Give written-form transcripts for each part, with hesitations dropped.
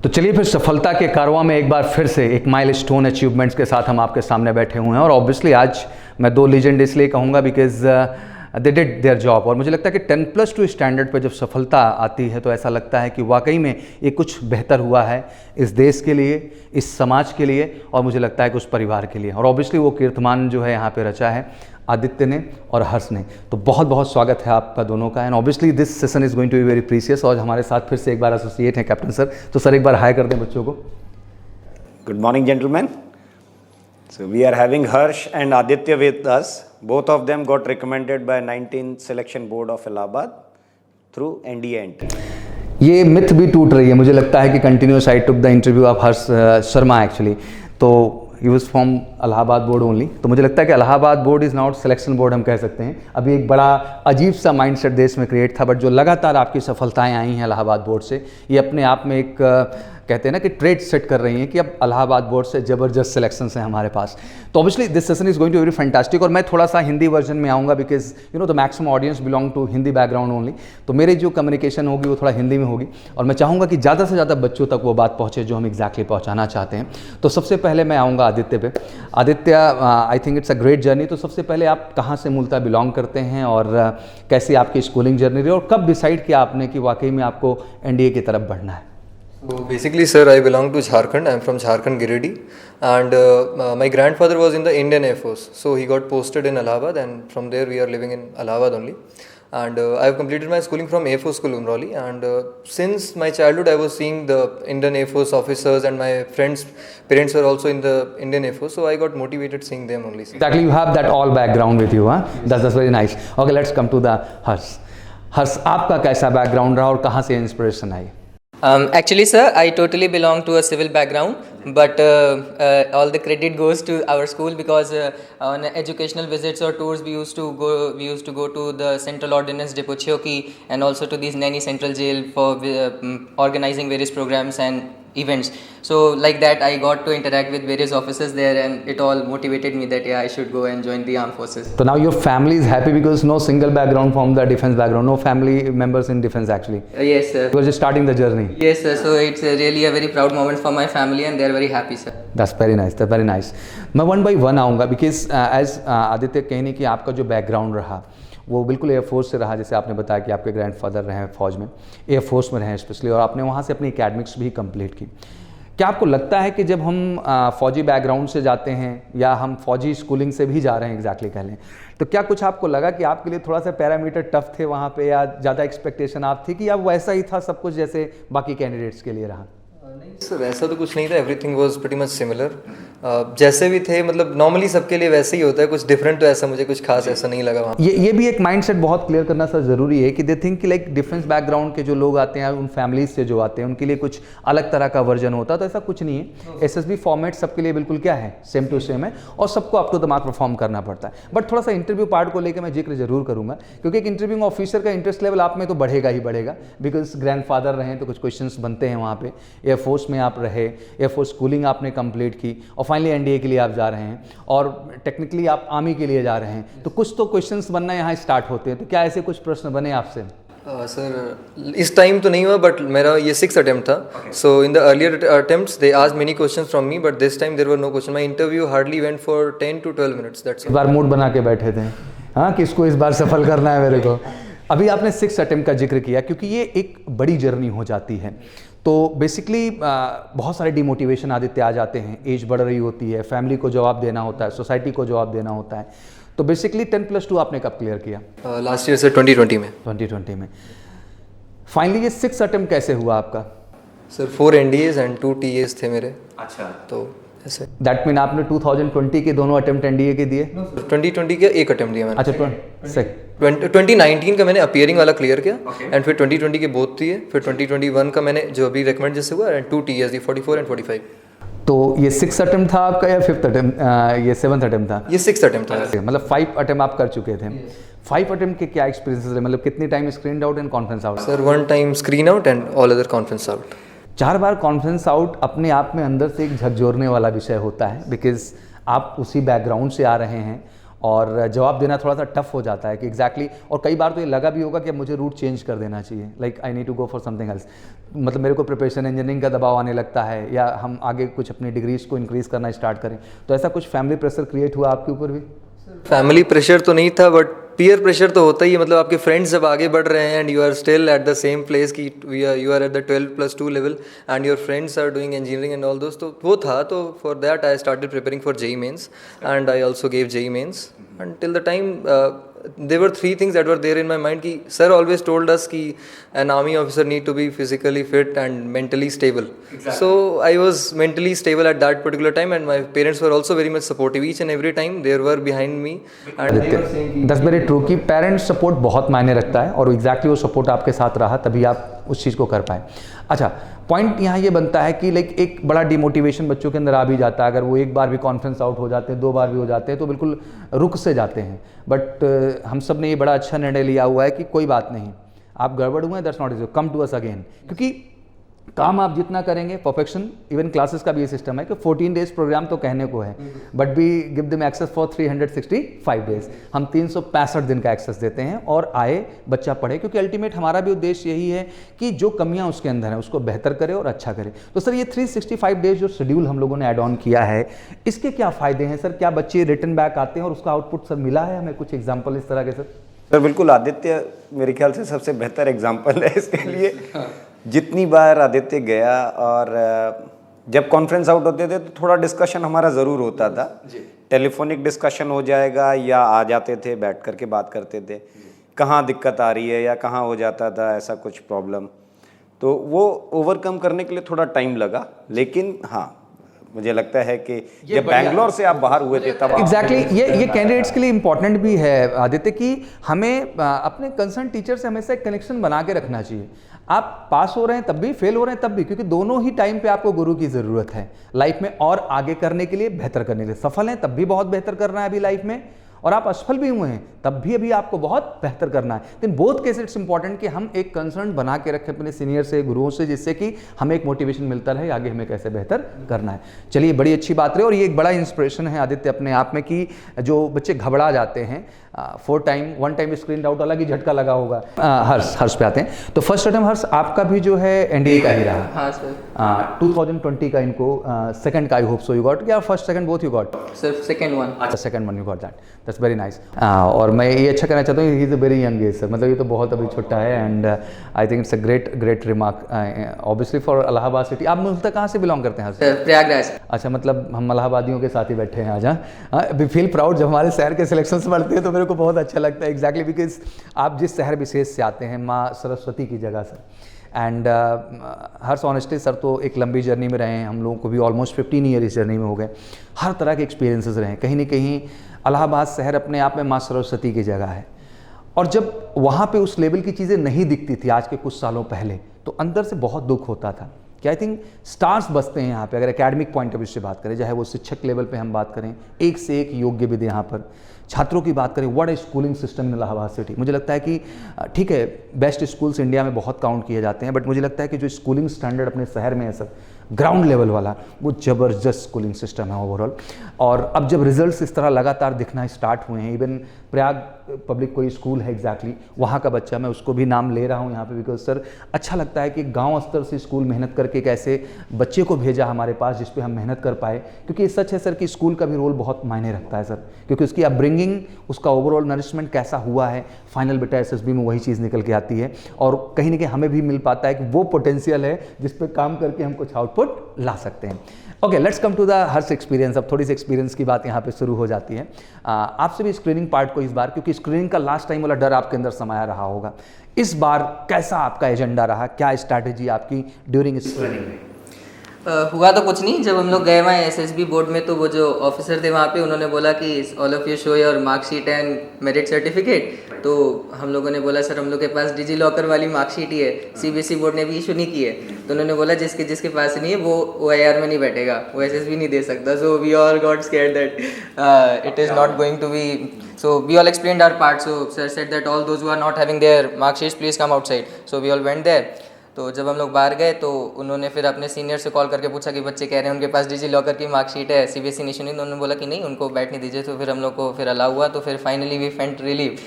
तो चलिए फिर सफलता के कारवां में एक बार फिर से एक माइलस्टोन अचीवमेंट्स के साथ हम आपके सामने बैठे हुए हैं। और ऑब्वियसली आज मैं दो लीजेंड इसलिए कहूँगा because they did their job. और मुझे लगता है कि 10+2 स्टैंडर्ड पर जब सफलता आती है तो ऐसा लगता है कि वाकई में ये कुछ बेहतर हुआ है इस देश के लिए, इस समाज के लिए, और मुझे लगता है कि उस परिवार के लिए। और ऑब्वियसली वो कीर्तिमान जो है यहाँ पे रचा है आदित्य ने और हर्ष ने। तो बहुत बहुत स्वागत है आपका दोनों का। And obviously this session is going to be very precious. और हमारे साथ फिर से एक बार एसोसिएट हैं कैप्टन सर। तो सर एक बार हाय कर दें बच्चों को। Good morning, gentlemen. So we are having Harsh and Aditya with us. Both of them got recommended by 19th Selection Board of Allahabad through NDA entry. ये मिथ भी टूट रही है, मुझे लगता है कि continuous I took the interview of Harsh Sharma actually. तो he was from Allahabad board only. तो मुझे लगता है कि Allahabad board is not selection board हम कह सकते हैं। अभी एक बड़ा अजीब सा माइंडसेट देश में क्रिएट था, बट जो लगातार आपकी सफलताएं आई हैं इलाहाबाद बोर्ड से, ये अपने आप में एक कहते हैं ना कि ट्रेड सेट कर रही हैं कि अब इलाहाबाद बोर्ड से ज़बरदस्त सिलेक्शंस हैं हमारे पास। तो obviously this session is going to very fantastic. और मैं थोड़ा सा हिंदी वर्जन में आऊँगा because you know the maximum audience belong to Hindi background only. तो मेरी जो कम्युनिकेशन होगी वो थोड़ा हिंदी में होगी और मैं चाहूँगा कि ज़्यादा से ज़्यादा बच्चों तक वो बात पहुँचे जो हम एग्जैक्टली पहुँचाना चाहते हैं। तो सबसे पहले मैं आऊँगा आदित्य पे। आदित्य, आई think it's a great journey. तो सबसे पहले आप कहाँ से मूलतः बिलोंग करते हैं और कैसी आपकी स्कूलिंग जर्नी रही और कब डिसाइड किया आपने कि वाकई में आपको एनडीए की तरफ बढ़ना है? So basically, sir, I belong to Jharkhand. I am from Jharkhand, Giridih, and my grandfather was in the Indian Air Force. So he got posted in Allahabad, and from there we are living in Allahabad only. And I have completed my schooling from Air Force School, Umrauli. And since my childhood, I was seeing the Indian Air Force officers, and my friends' parents were also in the Indian Air Force. So I got motivated seeing them only. Exactly, you have that all background with you, huh? That's very nice. Okay, let's come to the Harsh. हर्ष, आपका कैसा background रहा और कहाँ से inspiration I? Actually, sir, I totally belong to a civil background, but all the credit goes to our school because on educational visits or tours we used to go to the Central Ordnance Depot Chowki and also to these Naini Central Jail for organizing various programs and events. So like that I got to interact with various officers there and it all motivated me that yeah, I should go and join the armed forces. So now your family is happy because no single background from the defense background, no family members in defense actually. Yes, sir. You are just starting the journey. Yes, sir. So it's really a very proud moment for my family and they are very happy, sir. That's very nice. That's very nice. मैं one by one आऊँगा because as Aditya कहने कि आपका जो background रहा वो बिल्कुल air force से रहा। जैसे आपने बताया कि आपके ग्रैंडफादर रहे हैं फौज में, एयरफोर्स में रहे स्पेशली, और आपने वहाँ से अपनी एकेडमिक्स भी कंप्लीट की। क्या आपको लगता है कि जब हम फौजी बैकग्राउंड से जाते हैं या हम फौजी स्कूलिंग से भी जा रहे हैं एग्जैक्टली कह लें, तो क्या कुछ आपको लगा कि आपके लिए थोड़ा सा पैरामीटर टफ थे वहाँ पे या ज़्यादा एक्सपेक्टेशन आप थी कि अब वैसा ही था सब कुछ जैसे बाकी कैंडिडेट्स के लिए रहा? नहीं सर, ऐसा तो कुछ नहीं था। Everything was pretty much similar. जैसे भी थे, मतलब नॉर्मली सबके लिए वैसे ही होता है, कुछ डिफरेंट तो ऐसा मुझे कुछ खास ऐसा नहीं लगा वहाँ। ये भी एक माइंडसेट बहुत क्लियर करना सर ज़रूरी है कि दे थिंक कि लाइक डिफेंस बैकग्राउंड के जो लोग आते हैं उन फैमिलीज से जो आते हैं उनके लिए कुछ अलग तरह का वर्जन होता है। तो ऐसा कुछ नहीं है। एसएसबी फॉर्मेट सबके लिए बिल्कुल क्या है, सेम टू सेम है और सबको up to the mark perform करना पड़ता है। बट थोड़ा सा इंटरव्यू पार्ट को लेकर मैं जिक्र जरूर करूँगा क्योंकि एक इंटरव्यूइंग ऑफिसर का इंटरेस्ट लेवल आप में तो बढ़ेगा ही बढ़ेगा बिकॉज ग्रैंडफादर रहे तो कुछ क्वेश्चंस बनते हैं वहाँ पे। एयरफोर्स में आप रहे, एयरफोर्स स्कूलिंग आपने कंप्लीट की और फाइनली एनडीए के लिए आप जा रहे हैं और टेक्निकली आप आर्मी के लिए जा रहे हैं। तो कुछ तो क्वेश्चंस बनना यहाँ स्टार्ट होते हैं। तो क्या ऐसे कुछ प्रश्न बने आपसे? सर इस टाइम तो नहीं हुआ बट मेरा ये 6th अटेम्प्ट था। So in the earlier attempts they asked many questions from me but this time there were no question. My interview hardly went for 10 to 12 minutes. That's इस बार mood बना के बैठे थे हाँ कि इसको इस बार सफल करना है मेरे को। अभी आपने 6th अटेम्प्ट का जिक्र किया क्योंकि ये एक बड़ी जर्नी हो जाती है। तो बेसिकली बहुत सारे डिमोटिवेशन आदित्य आ जाते हैं, एज बढ़ रही होती है, फैमिली को जवाब देना होता है, सोसाइटी को जवाब देना होता है। तो बेसिकली 10+2 आपने कब क्लियर किया? लास्ट ईयर से 2020 में। 2020 में। फाइनली ये 6th अटेम्प्ट कैसे हुआ आपका? सर 4 NDAs एंड 2 TAs थे मेरे। अच्छा, तो ऐसे दैट मीन आपने 2020 के दोनों अटेम्प्ट एनडीए के दिए? 2020 का एक अटेम्प्ट दिया मैंने। अच्छा, 2019 का मैंने अपीयरिंग वाला क्लियर किया एंड फिर 2020 के बोथ दिए। फिर 2021 का मैंने जो अभी रिकमेंड जैसे हुआ एंड 2 TAs दी, 44 एंड 45। तो ये 6th अटेम्प्ट था आपका या 5th अटेम्प्ट? ये 7th अटेम्प्ट था? ये 6th अटेम्प्ट था। मतलब 5 अटेम्प्ट आप कर चुके थे। 5 अटेम्प्ट के क्या एक्सपीरियंसेस रहे? मतलब कितनी time screen out and conference out? Sir 1 time screen out and all other conference out. 4 bar conference out अपने आप में अंदर से एक झकझोरने वाला विषय होता है बिकॉज आप उसी बैकग्राउंड से आ रहे हैं और जवाब देना थोड़ा सा टफ हो जाता है कि एग्जैक्टली और कई बार तो ये लगा भी होगा कि अब मुझे रूट चेंज कर देना चाहिए, like I need to go for something else, मतलब मेरे को प्रिपरेशन इंजीनियरिंग का दबाव आने लगता है या हम आगे कुछ अपनी डिग्रीज को इंक्रीज करना स्टार्ट करें। तो ऐसा कुछ फैमिली प्रेशर क्रिएट हुआ आपके ऊपर भी? फैमिली प्रेशर तो नहीं था, बट पीयर प्रेशर तो होता ही है। मतलब आपके फ्रेंड्स जब आगे बढ़ रहे हैं and you are still at the same place की you are at the 12+2 level and your friends are doing engineering and all those, तो वो था। तो for that I started preparing for JEE mains and I also gave JEE mains and till the time there were 3 things that were there in my mind ki sir always told us ki an army officer need to be physically fit and mentally stable. So I was mentally stable at that particular time and my parents were also very much supportive. Each and every time they were behind me and they were saying ki that's very true कि parents support बहुत मायने रखता है और exactly वो support आपके साथ रहा तभी आप उस चीज़ को कर पाए। अच्छा, पॉइंट यहाँ ये बनता है कि लाइक एक बड़ा डिमोटिवेशन बच्चों के अंदर आ भी जाता है, अगर वो एक बार भी कॉन्फ्रेंस आउट हो जाते हैं, 2 बार भी हो जाते हैं तो बिल्कुल रुक से जाते हैं। बट हम सब ने ये बड़ा अच्छा निर्णय लिया हुआ है कि कोई बात नहीं, आप गड़बड़ हुए हैं, that's not is, come to us again, क्योंकि काम आप जितना करेंगे परफेक्शन, इवन क्लासेस का भी ये सिस्टम है कि 14 डेज प्रोग्राम तो कहने को है but we give them access for 365 days, हम 365 दिन का एक्सेस देते हैं और आए बच्चा पढ़े, क्योंकि अल्टीमेट हमारा भी उद्देश्य यही है कि जो कमियां उसके अंदर हैं उसको बेहतर करे और अच्छा करे। तो सर ये 365 डेज जो शेड्यूल हम लोगों ने ऐड ऑन किया है, इसके क्या फ़ायदे हैं सर? क्या बच्चे रिटर्न बैक आते हैं और उसका आउटपुट सर मिला है हमें? कुछ एग्जाम्पल इस तरह के सर। सर बिल्कुल, आदित्य मेरे ख्याल से सबसे बेहतर एग्जाम्पल है इसके लिए। जितनी बार आदित्य गया और जब कॉन्फ्रेंस आउट होते थे तो थोड़ा डिस्कशन हमारा ज़रूर होता था, टेलीफोनिक डिस्कशन हो जाएगा या आ जाते थे बैठ करके बात करते थे, कहाँ दिक्कत आ रही है या कहाँ हो जाता था ऐसा कुछ प्रॉब्लम, तो वो ओवरकम करने के लिए थोड़ा टाइम लगा। लेकिन हाँ, मुझे लगता है कि जब बैंगलोर से आप बाहर हुए थे तब एग्जैक्टली ये कैंडिडेट्स के लिए इंपॉर्टेंट भी है आदित्य कि हमें अपने कंसर्न टीचर से हमेशा एक कनेक्शन बना के रखना चाहिए। आप पास हो रहे हैं तब भी, फेल हो रहे हैं तब भी, क्योंकि दोनों ही टाइम पे आपको गुरु की ज़रूरत है लाइफ में और आगे करने के लिए, बेहतर करने के लिए। सफल हैं तब भी बहुत बेहतर करना है अभी लाइफ में, और आप असफल भी हुए हैं तब भी अभी आपको बहुत बेहतर करना है। लेकिन बोथ केस इट्स इंपॉर्टेंट कि हम एक कंसर्न बना के रखें अपने सीनियर से, गुरुओं से, जिससे कि हमें एक मोटिवेशन मिलता रहे आगे हमें कैसे बेहतर करना है। चलिए, बड़ी अच्छी बात रही और ये एक बड़ा इंस्पिरेशन है आदित्य अपने आप में कि जो बच्चे घबरा जाते हैं, 1 टाइम स्क्रीन आउट, अलग ही झटका लगा होगा। हर्ष पे आते हैं। तो फर्स्ट अटेम्प्ट हर्ष आपका भी जो है NDA का ही रहा। हाँ सर। 2020 का इनको सेकंड का I hope so you got, या first second both you got? सिर्फ सेकंड वन। अच्छा, second one you got that, that's very nice. और मैं ये अच्छा कहना चाहता हूँ, he is a very young age sir, मतलब ये तो बहुत अभी छोटा है and I think it's a great remark obviously for Allahabad city. आप मूलतः कहाँ से बिलोंग करते हैं हर्ष? प्रयागराज। अच्छा, मतलब हम इलाहाबादियों के साथ ही बैठे हैं आज। हाँ, वी फील प्राउड जब हमारे शहर के सिलेक्शंस बढ़ते हैं तो मेरे को बहुत अच्छा लगता है। एग्जैक्टली बिकॉज आप जिस शहर विशेष से आते हैं, माँ सरस्वती की जगह sir, and Harsh honestly sir तो एक लंबी जर्नी में रहे हैं, हम लोगों को भी ऑलमोस्ट 15 ईयर इस जर्नी में हो गए, हर तरह के एक्सपीरियंसेस रहे हैं। कहीं ना कहीं इलाहाबाद शहर अपने आप में माँ सरस्वती की जगह है, और जब वहाँ पे उस लेवल की चीज़ें नहीं दिखती थी आज के कुछ सालों पहले, तो अंदर से बहुत दुख होता था कि आई थिंक स्टार्स बसते हैं यहाँ पे। अगर एकेडमिक पॉइंट ऑफ व्यू से बात करें, चाहे वो शिक्षक लेवल पे हम बात करें, एक से एक योग्य विद यहाँ पर, छात्रों की बात करें, what A schooling system in Allahabad city. मुझे लगता है कि ठीक है, बेस्ट स्कूल्स इंडिया में बहुत काउंट किए जाते हैं, बट मुझे लगता है कि जो स्कूलिंग स्टैंडर्ड अपने शहर में है सर, ग्राउंड लेवल वाला, वो ज़बरदस्त स्कूलिंग सिस्टम है ओवरऑल। और अब जब रिजल्ट्स इस तरह लगातार दिखना स्टार्ट हुए हैं, इवन प्रयाग पब्लिक कोई स्कूल है एग्जैक्टली, वहाँ का बच्चा, मैं उसको भी नाम ले रहा हूँ यहाँ पे बिकॉज सर अच्छा लगता है कि गांव स्तर से स्कूल मेहनत करके एक ऐसे बच्चे को भेजा हमारे पास जिस पे हम मेहनत कर पाए, क्योंकि ये सच है सर कि स्कूल का भी रोल बहुत मायने रखता है सर, क्योंकि उसकी अपब्रिंगिंग, उसका ओवरऑल नरिशमेंट कैसा हुआ है, फाइनल बेटा SSB में वही चीज़ निकल के आती है, और कहीं ना कहीं हमें भी मिल पाता है कि वो पोटेंशियल है जिस पे काम करके हम कुछ आउटपुट ला सकते हैं। Okay, let's come to the harsh experience. अब थोड़ी सी एक्सपीरियंस की बात यहाँ पे शुरू हो जाती है। आपसे भी स्क्रीनिंग पार्ट को इस बार, क्योंकि स्क्रीनिंग का लास्ट टाइम वाला डर आपके अंदर समाया रहा होगा, इस बार कैसा आपका एजेंडा रहा, क्या स्ट्रैटेजी आपकी ड्यूरिंग स्क्रीनिंग में? हुआ तो कुछ नहीं। जब हम लोग गए वहाँ SSB बोर्ड में, तो वो जो ऑफिसर थे वहाँ पे, उन्होंने बोला कि all of you show your marksheet and merit certificate. तो हम लोगों ने बोला सर हम लोग के पास डिजी लॉकर वाली मार्कशीट ही है, CBSE बोर्ड ने भी इशू नहीं की है। तो उन्होंने बोला जिसके पास नहीं है वो OIR में नहीं बैठेगा, वो SSB नहीं दे सकता। So we all got scared that it is not going to be, so we all explained our part. So sir said that all those who are not having their mark sheets please come outside. So we all went there. तो जब हम लोग बाहर गए तो उन्होंने फिर अपने सीनियर से कॉल करके पूछा कि बच्चे कह रहे हैं उनके पास डिजी लॉकर की मार्कशीट है, सीबीएसई नहीं सुनी, तो उन्होंने बोला कि नहीं उनको बैठने दीजिए। तो फिर हम लोग को फिर अलाउ हुआ, तो फिर फाइनली वी फेंट रिलीव।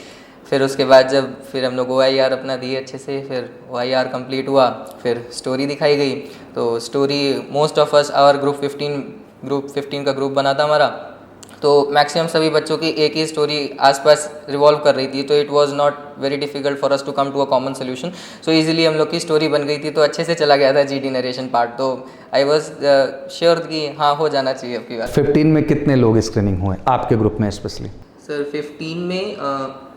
फिर उसके बाद जब फिर हम लोग OIR अपना दिए अच्छे से, फिर OIR कंप्लीट हुआ, फिर स्टोरी दिखाई गई। तो story most of us our group 15 का ग्रुप बना था हमारा, तो मैक्सिमम सभी बच्चों की एक ही स्टोरी आसपास रिवॉल्व कर रही थी। तो it was not very difficult for us to come to a common solution. So easily हम लोग की स्टोरी बन गई थी, तो अच्छे से चला गया था GD नरेशन पार्ट। तो आई वाज श्योर कि हाँ हो जाना चाहिए अब की बार। 15 में कितने लोग स्क्रीनिंग हुए आपके ग्रुप में स्पेशली? सर 15 में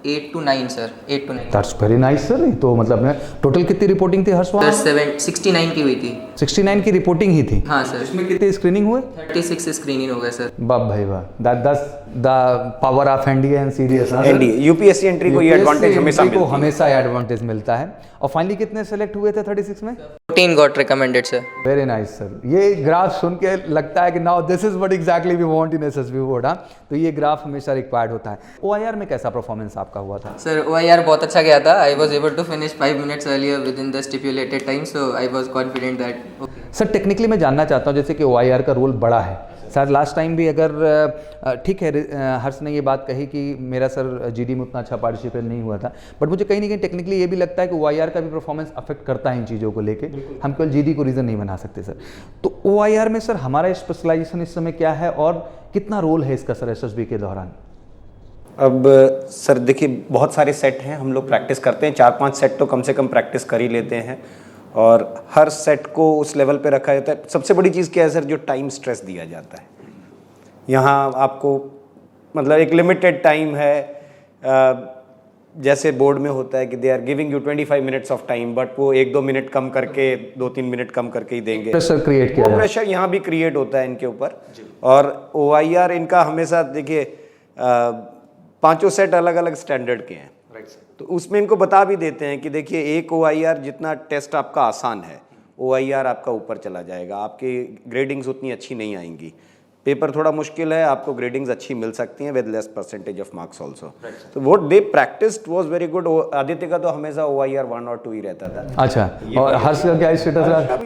8 to 9 sir, 8 to 9। That's very nice sir. तो मतलब टोटल कितनी रिपोर्टिंग थी हर्ष वहाँ? सर 69 की हुई थी। 69 की रिपोर्टिंग ही थी? हाँ सर। इसमें कितनी स्क्रीनिंग हुए? 36 स्क्रीनिंग हो गए सर। बाप भाई वाह, that's the power of NDA and CDS. UPSC entry को ये एडवांटेज हमेशा मिलता है। हमेशा एडवांटेज मिलता है। और फाइनली कितने सेलेक्ट हुए थे 36 में? 14 got recommended sir. Very nice sir. ये ग्राफ सुन के लगता है कि now this is what exactly we want in SSB board. तो ये ग्राफ हमेशा रिक्वायर्ड होता है। OIR में कैसा परफॉर्मेंस आपका हुआ था? सर OIR बहुत अच्छा गया था। I was able to finish 5 minutes earlier within the stipulated time, so I was confident that. Sir technically मैं जानना चाहता हूँ, जैसे कि OIR का रोल बड़ा है सर, लास्ट टाइम भी अगर ठीक है हर्ष ने ये बात कही कि मेरा सर GD में उतना अच्छा पार्टिसिपेट नहीं हुआ था, बट मुझे कहीं ना कहीं टेक्निकली ये भी लगता है कि OIR का भी परफॉर्मेंस अफेक्ट करता है इन चीज़ों को लेके। हम केवल GD को रीज़न नहीं बना सकते सर। तो OIR में सर हमारा स्पेशलाइजेशन इस समय क्या है और कितना रोल है इसका सर SSB के दौरान? अब सर देखिए बहुत सारे सेट हैं, हम लोग प्रैक्टिस करते हैं, 4-5 सेट तो कम से कम प्रैक्टिस कर ही लेते हैं और हर सेट को उस लेवल पे रखा जाता है। सबसे बड़ी चीज़ क्या है सर, जो टाइम स्ट्रेस दिया जाता है। यहाँ आपको मतलब एक लिमिटेड टाइम है, जैसे बोर्ड में होता है कि they are giving you 25 minutes of time, but वो 1-2 मिनट कम करके 2-3 मिनट कम करके ही देंगे। प्रेशर क्रिएट किया, वो प्रेशर यहाँ भी क्रिएट होता है इनके ऊपर। और OIR इनका हमेशा देखिए 5 सेट अलग अलग स्टैंडर्ड के हैं, तो उसमें इनको बता भी देते हैं कि देखिए एक OIR जितना टेस्ट आपका आसान है, OIR आपका ऊपर चला जाएगा, आपकी ग्रेडिंग्स उतनी अच्छी नहीं आएंगी। पेपर थोड़ा मुश्किल है, आपको ग्रेडिंग्स अच्छी मिल सकती हैं with less percentage of marks also. तो what they practised was very good. Aditya का तो हमेशा OIR 1 और 2 ही रहता था। अच्छा, और हर्ष का क्या स्टेटस रहा?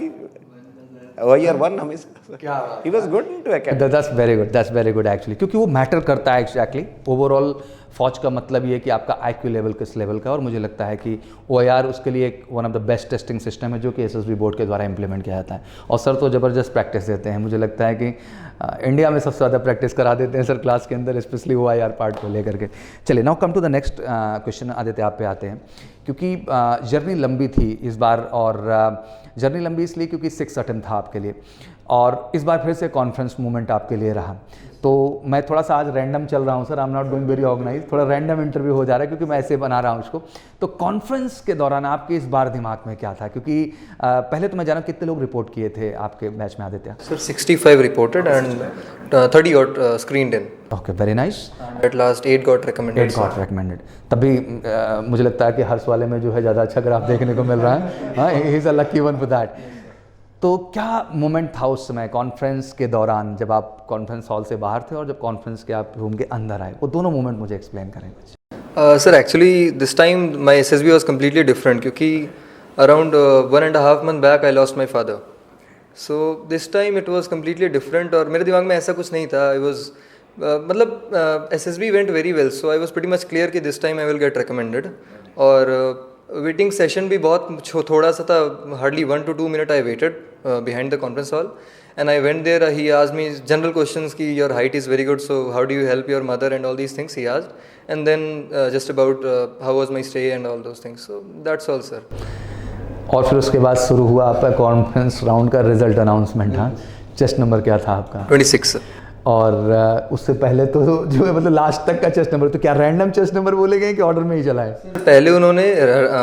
OIR 1 हमेशा he was good into academics. That's very good actually, क्योंकि वो मैटर करता है एक्चुअली। ओवरऑल फौज का मतलब ये है कि आपका IQ लेवल किस लेवल का, और मुझे लगता है कि OIR उसके लिए एक one of the best testing system है जो कि SSB बोर्ड के द्वारा इंप्लीमेंट किया जाता है। और सर तो ज़बरदस्त प्रैक्टिस देते हैं, मुझे लगता है कि इंडिया में सबसे ज़्यादा प्रैक्टिस करा देते हैं सर क्लास के अंदर, स्पेशली OIR पार्ट को लेकर के। चलिए now come to the next question. Aditya आप पे आते हैं, क्योंकि जर्नी लंबी थी इस बार, और जर्नी लंबी इसलिए क्योंकि 6 अटेम्प्ट था आपके लिए, और इस बार फिर से कॉन्फ्रेंस मूवमेंट आपके लिए रहा। तो मैं थोड़ा सा आज रैंडम चल रहा हूँ sir, I am not going very organise, थोड़ा रैंडम इंटरव्यू हो जा रहा है क्योंकि मैं ऐसे बना रहा हूँ इसको। तो कॉन्फ्रेंस के दौरान आपके इस बार दिमाग में क्या था, क्योंकि पहले तो मैं जाना कितने लोग रिपोर्ट किए थे आपके बैच में Aditya? Sir, 65 reported and 30 got screened in. Okay, very nice. At last 8 got recommended. 8 got recommended. तभी मुझे लगता है कि हर्ष वाले में जो है ज़्यादा अच्छा ग्राफ देखने को मिल रहा है। हाँ, ही is a lucky one for that. तो क्या मोमेंट था उस समय कॉन्फ्रेंस के दौरान, जब आप कॉन्फ्रेंस हॉल से बाहर थे और जब कॉन्फ्रेंस के आप रूम के अंदर आए, वो दोनों मोमेंट मुझे एक्सप्लेन करें। Sir, actually this time my SSB was completely different क्योंकि around 1.5 month back I lost my father. So this time it was completely different और मेरे दिमाग में ऐसा कुछ नहीं था। I was मतलब SSB went very well, so I was pretty much clear कि this time I will get recommended। और वेटिंग सेशन भी बहुत थोड़ा सा था, hardly 1 to 2 minutes I waited behind the conference hall and I went there. He asked me general questions कि your height is very good, so how do you help your mother and all these things he asked, and then just about how was my stay and all those things. So that's all sir. और फिर उसके बाद शुरू हुआ आपका conference round का result announcement. हाँ, chest number क्या था आपका? 26 sir. और उससे पहले तो जो है मतलब लास्ट तक का चेस्ट नंबर, तो क्या रैंडम चेस्ट नंबर बोले गए कि ऑर्डर में ही चला है? पहले उन्होंने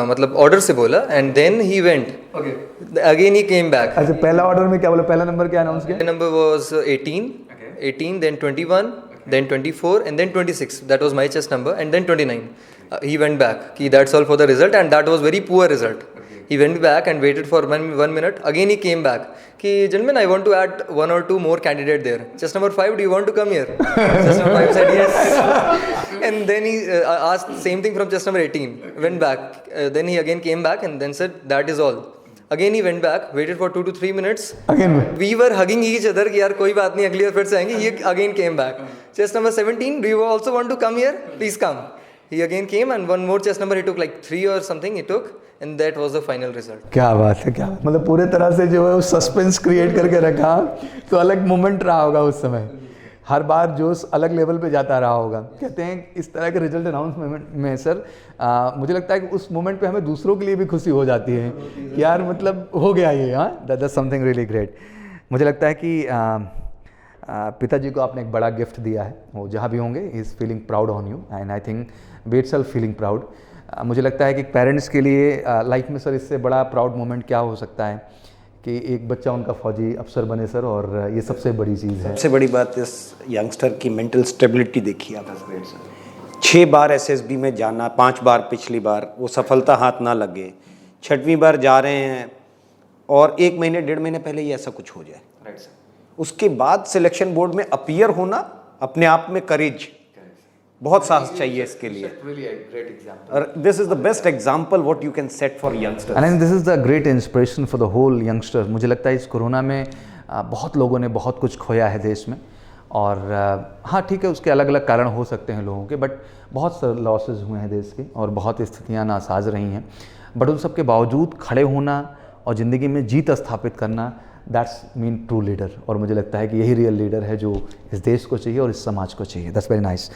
मतलब ऑर्डर से बोला and then he went again, he came back. अच्छा, पहला ऑर्डर में क्या बोला? पहला नंबर क्या अनाउंस किया? Number was 18 then 21 then 24 and then 26. That was my chest number, and then 29. He went back कि that's all for the result, and that was very poor result. He went back and waited for one minute. Again he came back कि gentlemen, I want to add 1 or 2 more candidate there. Chest number 5, do you want to come here? Chest number 5 said yes. And then he asked same thing from chest number 18. Went back. Then he again came back and then said that is all. Again he went back, waited for 2 to 3 minutes. Again, We were hugging each other कि यार कोई बात नहीं, अगली बार फिर से आएंगे. He again came back. Chest number 17, do you also want to come here? Please come. He again came and one more chest number he took, like 3 or something he took, and that was the final result. क्या बात है, क्या मतलब पूरे तरह से जो है वो सस्पेंस क्रिएट करके रखा. तो अलग मोमेंट रहा होगा उस समय, हर बार जोश अलग लेवल पे जाता रहा होगा. कहते हैं इस तरह के रिजल्ट अनाउंसमेंट में सर मुझे लगता है कि उस मोमेंट पे हमें दूसरों के लिए भी खुशी हो जाती है कि यार मतलब हो गया ये. हाँ, that is something really great. मुझे लगता है कि पिताजी को आपने एक बड़ा गिफ्ट दिया है. वो जहाँ भी होंगे he is feeling proud on you and I think we itself feeling proud. मुझे लगता है कि पेरेंट्स के लिए लाइफ में सर इससे बड़ा प्राउड मोमेंट क्या हो सकता है कि एक बच्चा उनका फौजी अफसर बने सर, और ये सबसे बड़ी चीज़ है. सबसे बड़ी बात इस यंगस्टर की मेंटल स्टेबिलिटी देखिए आप. 6 बार एसएसबी में जाना, 5 बार पिछली बार, वो सफलता हाथ ना लगे, 6वीं बार जा रहे हैं और 1 महीने 1.5 महीने पहले ही ऐसा कुछ हो जाए. Right sir. उसके बाद सिलेक्शन बोर्ड में अपीयर होना अपने आप में करेज, बहुत साहस चाहिए इसके लिए. This is the best example what you can set for youngsters. And this is the great inspiration for the whole youngsters. मुझे लगता है इस कोरोना में बहुत लोगों ने बहुत कुछ खोया है देश में, और हाँ ठीक है उसके अलग अलग कारण हो सकते हैं लोगों के, बट बहुत सारे लॉसेज हुए हैं देश के और बहुत स्थितियाँ नासाज रही हैं. बट उन सब के बावजूद खड़े होना और ज़िंदगी में जीत स्थापित करना, दैट्स मीन ट्रू लीडर. और मुझे लगता है कि यही रियल लीडर है जो इस देश को चाहिए और इस समाज को चाहिए. That's very nice.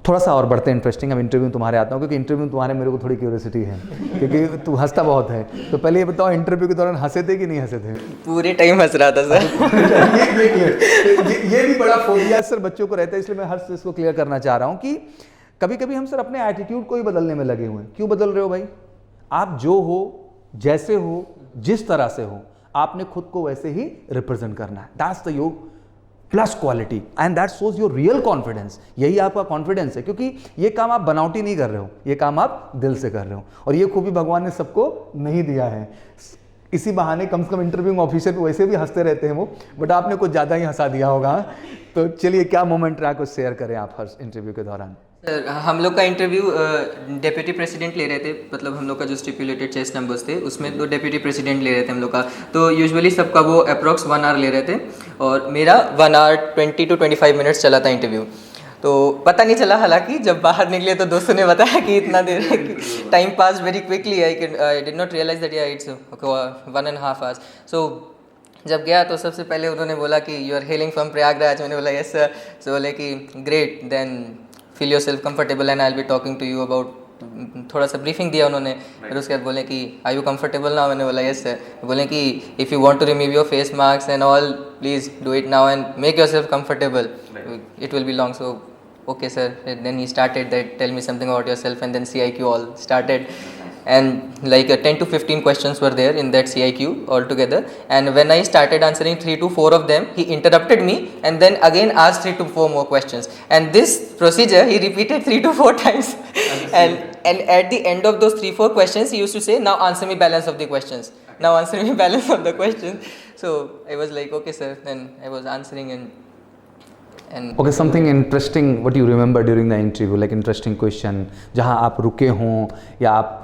थोड़ा सा और बढ़ते हैं इंटरेस्टिंग. अब इंटरव्यू तुम्हारे आता हूँ क्योंकि इंटरव्यू तुम्हारे मेरे को थोड़ी क्यूरियोसिटी है क्योंकि तू हंसता बहुत है. तो पहले ये बताओ इंटरव्यू के दौरान हंसे थे कि नहीं हंसे थे? पूरे टाइम हंस रहा था सर. ये भी बड़ा फोबिया सर बच्चों को रहता है, इसलिए मैं हर चीज़ को क्लियर करना चाह रहा हूँ कि कभी कभी हम सर अपने एटीट्यूड को ही बदलने में लगे हुए हैं. क्यों बदल रहे हो भाई? आप जो हो, जैसे हो, जिस तरह से हो, आपने खुद को वैसे ही रिप्रेजेंट करना है. That's the your plus quality and that shows your real confidence. यही आपका कॉन्फिडेंस है क्योंकि ये काम आप बनावटी नहीं कर रहे हो, ये काम आप दिल से कर रहे हो. और ये खूबी भगवान ने सबको नहीं दिया है. इसी बहाने कम से कम इंटरव्यूइंग ऑफिसर पे वैसे भी हंसते रहते हैं वो, बट आपने कुछ ज़्यादा ही हंसा दिया होगा. तो चलिए क्या मोमेंट रहा कुछ शेयर करें आप हर इंटरव्यू के दौरान. सर हम लोग का इंटरव्यू डेप्यूटी प्रेसिडेंट ले रहे थे. मतलब हम लोग का जो स्टिपुलेटेड चेस्ट नंबर्स थे उसमें तो डेप्यूटी प्रेसिडेंट ले रहे थे हम लोग का. तो यूजुअली सबका वो अप्रॉक्स 1 आवर ले रहे थे और मेरा 1 आवर 20 to 25 मिनट्स चला था इंटरव्यू. तो पता नहीं चला, हालांकि जब बाहर निकले तो दोस्तों ने बताया कि इतना देर time pass very quickly. I did not realise that it's 1.5 hours. So जब गया तो सबसे पहले उन्होंने बोला कि you are hailing from Prayagraj. मैंने बोला यस सर. सो बोले कि great, then feel yourself comfortable and I will be talking to you about. थोड़ा सा ब्रीफिंग दिया उन्होंने. फिर उसके बाद बोले कि आर यू कम्फर्टेबल नाउ. मैंने बोला यस सर. बोले कि if you want to remove your face mask and all please do it now and make yourself comfortable. It will be long. So okay sir. Then he started that tell me something about yourself, and then CIQ all started, and like 10 to 15 questions were there in that CIQ altogether. And when I started answering 3 to 4 of them, he interrupted me and then again asked 3 to 4 more questions, and this procedure he repeated 3 to 4 times. and at the end of those 3-4 questions he used to say, now answer me balance of the questions, now answer me balance of the questions. So I was like okay sir. Then I was answering and Okay, something interesting what you remember during the interview, like interesting question जहाँ आप रुके हों या आप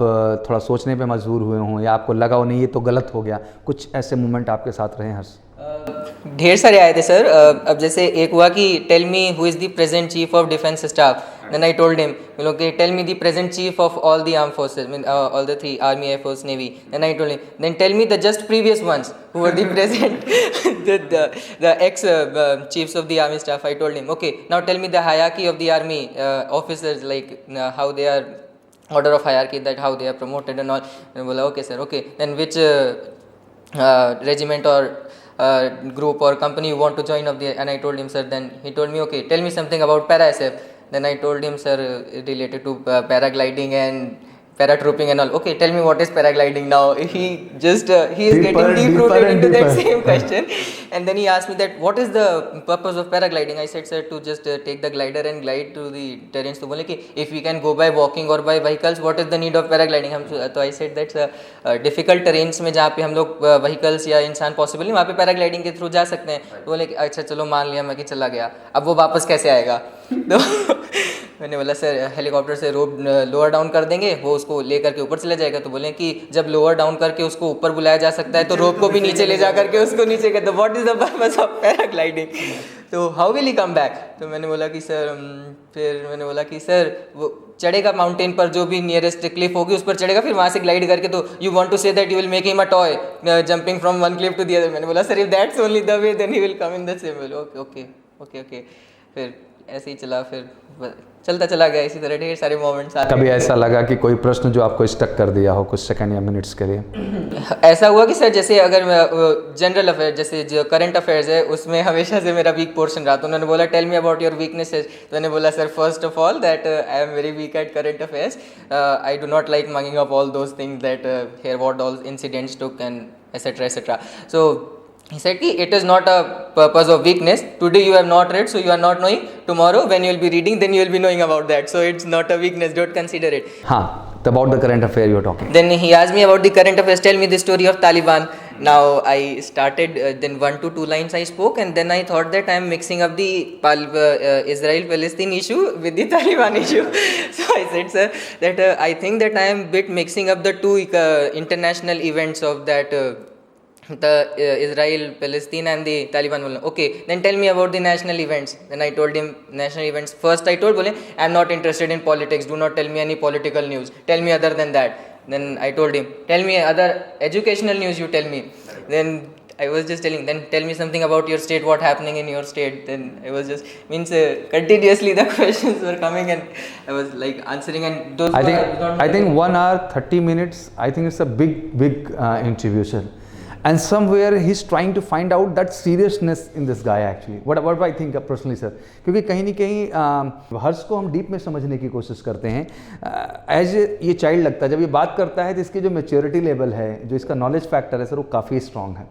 थोड़ा सोचने पे मजबूर हुए हों या आपको लगा हो नहीं ये तो गलत हो गया, कुछ ऐसे मोमेंट आपके साथ रहे हर्ष? ढेर सारे आए थे सर. अब जैसे एक हुआ कि tell me who is the present chief of defence staff. Then I told him कि tell me the present chief of all the arm forces, all the 3 army, air force, navy. Then I told him then tell me the just previous ones who were the present the ex chiefs of the army staff. I told him okay, now tell me the hierarchy of the army officers, like how they are, order of hierarchy, that how they are promoted and all. And bola okay sir. Okay, then which regiment or group or company you want to join of the. And I told him sir. Then he told me okay, tell me something about para SF. Then I told him sir, related to paragliding and paratrooping and all. Okay, tell me what is paragliding now. He is getting deep-rooted into that same question. And then he asked me that what is the purpose of paragliding. I said sir, to just take the glider and glide to the terrains. तो बोले कि if we can go by walking or by vehicles, what is the need of paragliding. हम तो I said that's difficult terrains में जहाँ पे हम लोग vehicles या इंसान possible नहीं, वहाँ पे paragliding के थ्रू जा सकते हैं. तो बोले कि अच्छा चलो मान लिया मैं कि चला गया, अब वो वापस कैसे आएगा. तो मैंने बोला सर हेलीकॉप्टर से रोप लोअर डाउन कर देंगे, वो उसको लेकर के ऊपर चला जाएगा। तो बोले कि जब लोअर डाउन करके उसको ऊपर बुलाया जा सकता है तो रोप को भी नीचे ले जा करके उसको नीचे कर दो, what is the purpose of paragliding, तो how will he come back. तो मैंने बोला कि सर फिर मैंने बोला कि सर वो चढ़ेगा माउंटेन पर, जो भी नियरेस्ट क्लिफ होगी उस पर चढ़ेगा, फिर वहाँ से ग्लाइड करके, तो you want to say that you will make him a toy jumping from one cliff to the other. मैंने बोला sir if that's only the way then he will come in the same way. Okay okay okay okay. फिर ऐसे ही चला, फिर चलता चला गया इसी तरह, ढेर सारे मोमेंट्स आ कभी ऐसा लगा कि कोई प्रश्न जो आपको स्टक कर दिया हो कुछ सेकंड या मिनट्स के लिए? ऐसा हुआ कि सर जैसे अगर जनरल अफेयर जैसे जो करंट अफेयर्स है उसमें हमेशा से मेरा वीक पोर्शन रहा, तो उन्होंने बोला tell me about your weaknesses. तो मैंने बोला sir first of all that I am very weak at current affairs, I do not like mugging up all those things that here what all incidents took and etcetera etcetera. So he said कि it is not a purpose of weakness, today you have not read so you are not knowing, tomorrow when you will be reading then you will be knowing about that, so it's not a weakness, don't consider it. हाँ, about the current affair you are talking. Then he asked me about the current affairs, tell me the story of Taliban. Now I started then 1 to 2 lines I spoke, and then I thought that I am mixing up the Israel-Palestine issue with the Taliban issue. So I said sir that I think that I am bit mixing up the two international events of that the Israel, Palestine and the Taliban. Okay, then tell me about the national events. Then I told him national events. First I told I am not interested in politics, do not tell me any political news, tell me other than that. Then I told him tell me other educational news, you tell me. Then I was just telling, then tell me something about your state, what happening in your state. Then I was just continuously the questions were coming and I was like answering, and those I think 1 hour 30 minutes, I think it's a big interview, sir. And somewhere he's trying to find out that seriousness in this guy actually. What I think personally, sir, क्योंकि कहीं ना कहीं हर्ष को हम deep में समझने की कोशिश करते हैं एज ये चाइल्ड लगता है। जब ये बात करता है तो इसकी जो मेच्योरिटी लेवल है, जो इसका नॉलेज फैक्टर है सर, वो काफ़ी स्ट्रॉन्ग है,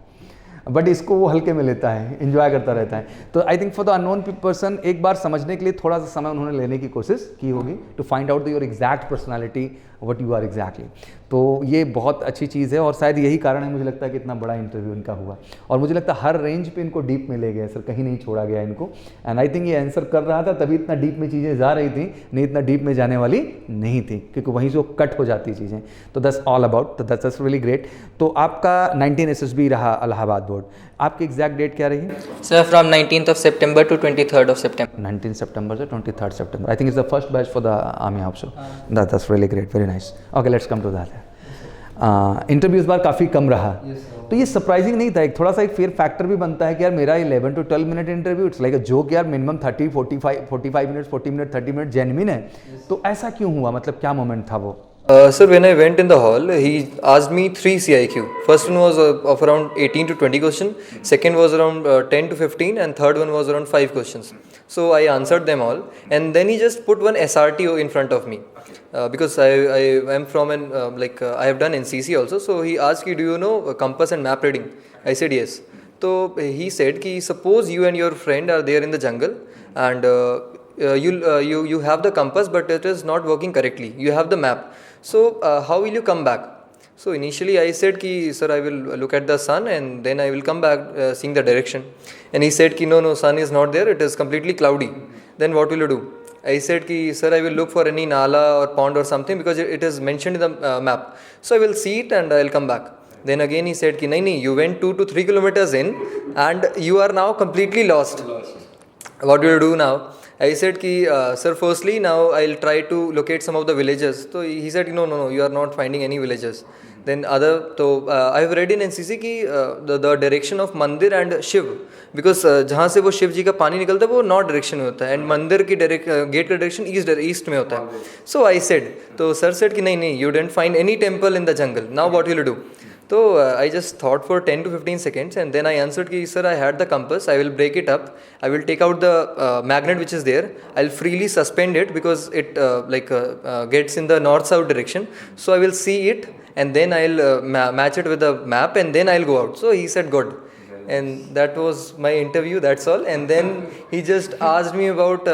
बट इसको वो हल्के में लेता है, इन्जॉय करता रहता है। तो I think for the unknown person एक बार समझने के लिए थोड़ा सा समय उन्होंने लेने की कोशिश की होगी to find out your exact personality, what you are exactly. तो ये बहुत अच्छी चीज़ है और शायद यही कारण है मुझे लगता है कि इतना बड़ा इंटरव्यू इनका हुआ, और मुझे लगता है हर रेंज पे इनको डीप में ले गया सर, कहीं नहीं छोड़ा गया इनको। एंड आई थिंक ये आंसर कर रहा था तभी इतना डीप में चीज़ें जा रही थी, नहीं इतना डीप में जाने वाली नहीं थी, क्योंकि वहीं से कट हो जाती चीज़ें। तो दैट्स ऑल अबाउट, तो दैट्स रियली ग्रेट। तो आपका 19 SSB रहा इलाहाबाद बोर्ड, आपकी एग्जैक्ट डेट क्या रही है sir? From 19th of September to 23rd of September. 19 September से 23rd September. I think it's the first batch for the army also. That's really great, very nice. Okay, let's come to that. Interview इस बार काफ़ी कम रहा, तो ये surprising नहीं था? एक थोड़ा सा एक फेयर फैक्टर भी बनता है कि यार मेरा 11 to 12 minute interview, it's like a joke यार, minimum 45 minute 40 minute 30 minute genuine है, तो ऐसा क्यों हुआ? मतलब क्या मोमेंट था वो? Sir, when I went in the hall, he asked me 3 CIQ. First one was of around 18 to 20 questions, second was around 10 to 15, and third one was around 5 questions. So I answered them all, and then he just put one SRTO in front of me. Because I am from an, I have done NCC also, so he asked me, do you know compass and map reading? I said yes. So he said, ki, suppose you and your friend are there in the jungle, and you have the compass, but it is not working correctly. You have the map. So how will you come back? So initially I said ki sir, I will look at the sun and then I will come back seeing the direction. And he said ki no, sun is not there, it is completely cloudy. Then what will you do? I said ki sir, I will look for any nala or pond or something because it is mentioned in the map. So I will see it and I will come back. Then again he said ki nahi, you went 2 to 3 kilometers in and you are now completely lost. What will you do now? I said ki sir, firstly now I'll try to locate some of the villages. So he said no, you are not finding any villages. Then I have read in NCC ki the direction of mandir and Shiv, because जहाँ से वो शिव जी का पानी निकलता है वो north direction में होता है, एंड मंदिर की गेट का डायरेक्शन ईस्ट में होता है. सो आई सेड, तो सर सेड कि नहीं, you dent find any temple in the jungle, now what will you do? So I just thought for 10 to 15 seconds and then I answered ki sir, I had the compass, I will break it up, I will take out the magnet which is there, I'll freely suspend it because it gets in the north-south direction, so I will see it and then I'll match it with the map and then I'll go out. So he said good. And that was my interview, that's all. And then he just asked me about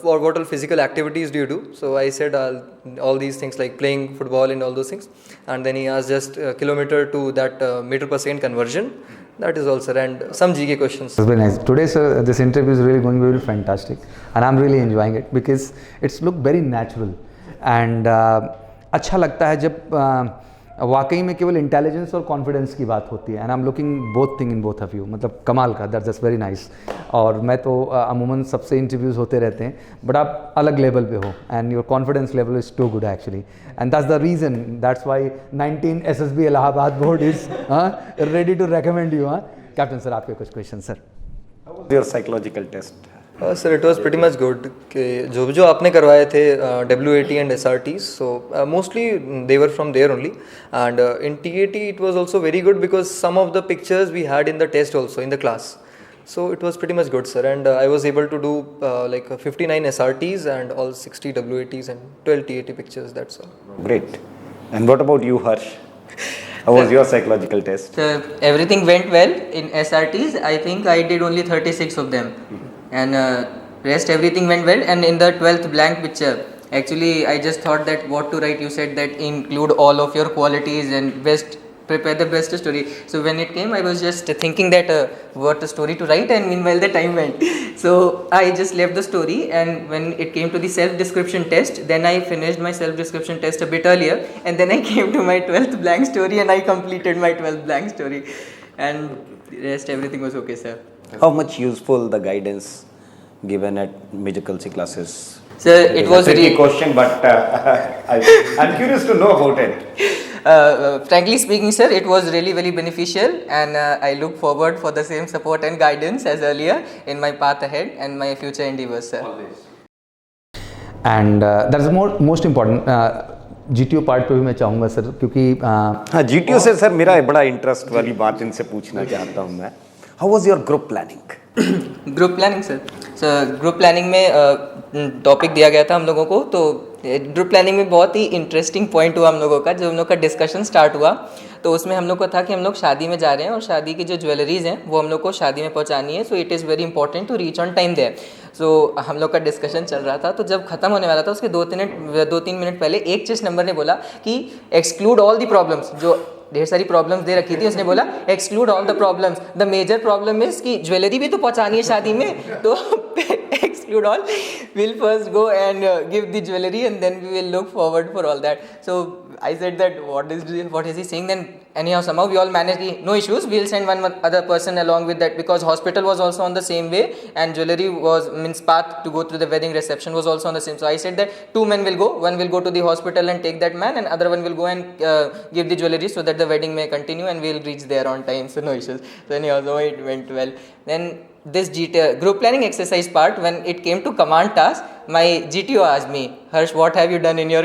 what all physical activities do you do? So I said all these things like playing football and all those things. And then he asked just kilometer to that meter per second conversion. That is all, sir, and some GK questions. It's very nice. Today, sir, this interview is really going very fantastic, and I'm really enjoying it because it's look very natural and अच्छा लगता है जब वाकई में केवल intelligence और confidence की बात होती है and I am looking both thing in both of you मतलब कमाल का दैट्स वेरी नाइस और मैं तो अमूमन सबसे इंटरव्यूज़ होते रहते हैं बट आप अलग लेवल पे हो and your confidence level is too good actually and that's the reason that's why 19 SSB Allahabad board is ready to recommend you captain sir आपके कुछ question sir Your psychological test. Sir, it was pretty much good. कि जो आपने करवाए थे WAT and SRTs, so mostly they were from there only. And in TAT it was also very good because some of the pictures we had in the test also in the class. So it was pretty much good, sir. And I was able to do like 59 SRTs and all 60 WATs and 12 TAT pictures. That's all. Great. And what about you, Harsh? How was your psychological test? So everything went well in SRTs. I think I did only 36 of them, and rest everything went well. And in the 12th blank picture, actually I just thought that what to write. You said that include all of your qualities and prepare the best story. So when it came, I was just thinking that what story to write, and meanwhile the time went. So I just left the story, and when it came to the self-description test, then I finished my self-description test a bit earlier, and then I came to my 12th blank story, and I completed my 12th blank story, and the rest everything was okay, sir. How much useful the guidance given at Major Kulsi classes? Sir, it was a tricky really question, but I'm curious to know about it. frankly speaking, sir, it was really very beneficial, and I look forward for the same support and guidance as earlier in my path ahead and my future endeavors, sir. And that is most important GTO part पे भी मैं चाहूँगा sir क्योंकि हाँ GTO से sir मेरा बड़ा interest वाली बात इनसे पूछना चाहता हूँ मैं. How was your group planning? Group planning sir group planning में टॉपिक दिया गया था हम लोगों को. तो ग्रुप प्लानिंग में बहुत ही इंटरेस्टिंग पॉइंट हुआ हम लोगों का. जब हम लोग का डिस्कशन स्टार्ट हुआ तो उसमें हम लोग को था कि हम लोग शादी में जा रहे हैं और शादी की जो ज्वेलरीज हैं वो हम लोग को शादी में पहुंचानी है. So it is very important to reach on time there. So हम लोग का डिस्कशन चल रहा था. तो जब खत्म होने वाला था उसके 2-3 मिनट पहले एक चीज नंबर ने बोला कि एक्सक्लूड ऑल दी प्रॉब्लम्स. जो ढेर सारी प्रॉब्लम्स दे रखी थी उसने बोला exclude all the problems. The major problem is कि ज्वेलरी भी तो पहुंचानी है शादी में. तो exclude all, we'll first go and give the jewelry and then we will look forward for all that. So I said that what is he saying? Then anyhow somehow we all managed, no issues, we'll send one other person along with that, because hospital was also on the same way and jewelry was means path to go through the wedding reception was also on the same. So I said that 2 men will go, one will go to the hospital and take that man and other one will go and give the jewelry so that the wedding may continue and we'll reach there on time. So no issues. So anyhow so it went well. Then this group planning exercise part, when it came to command task, my GTO asked me, Harsh, what have you done in your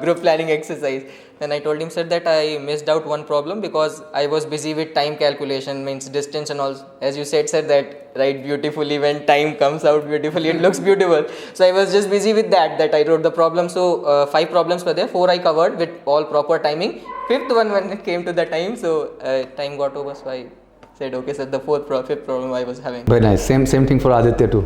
group planning exercise? Then I told him, sir, that I missed out one problem because I was busy with time calculation, means distance and all. As you said, sir, that write beautifully when time comes out beautifully, it looks beautiful. So I was just busy with that I wrote the problem. So 5 problems were there, 4 I covered with all proper timing. 5th one when it came to the time, so time got over, so I said okay sir, the 5th problem I was having. very nice. Same thing for Aditya too.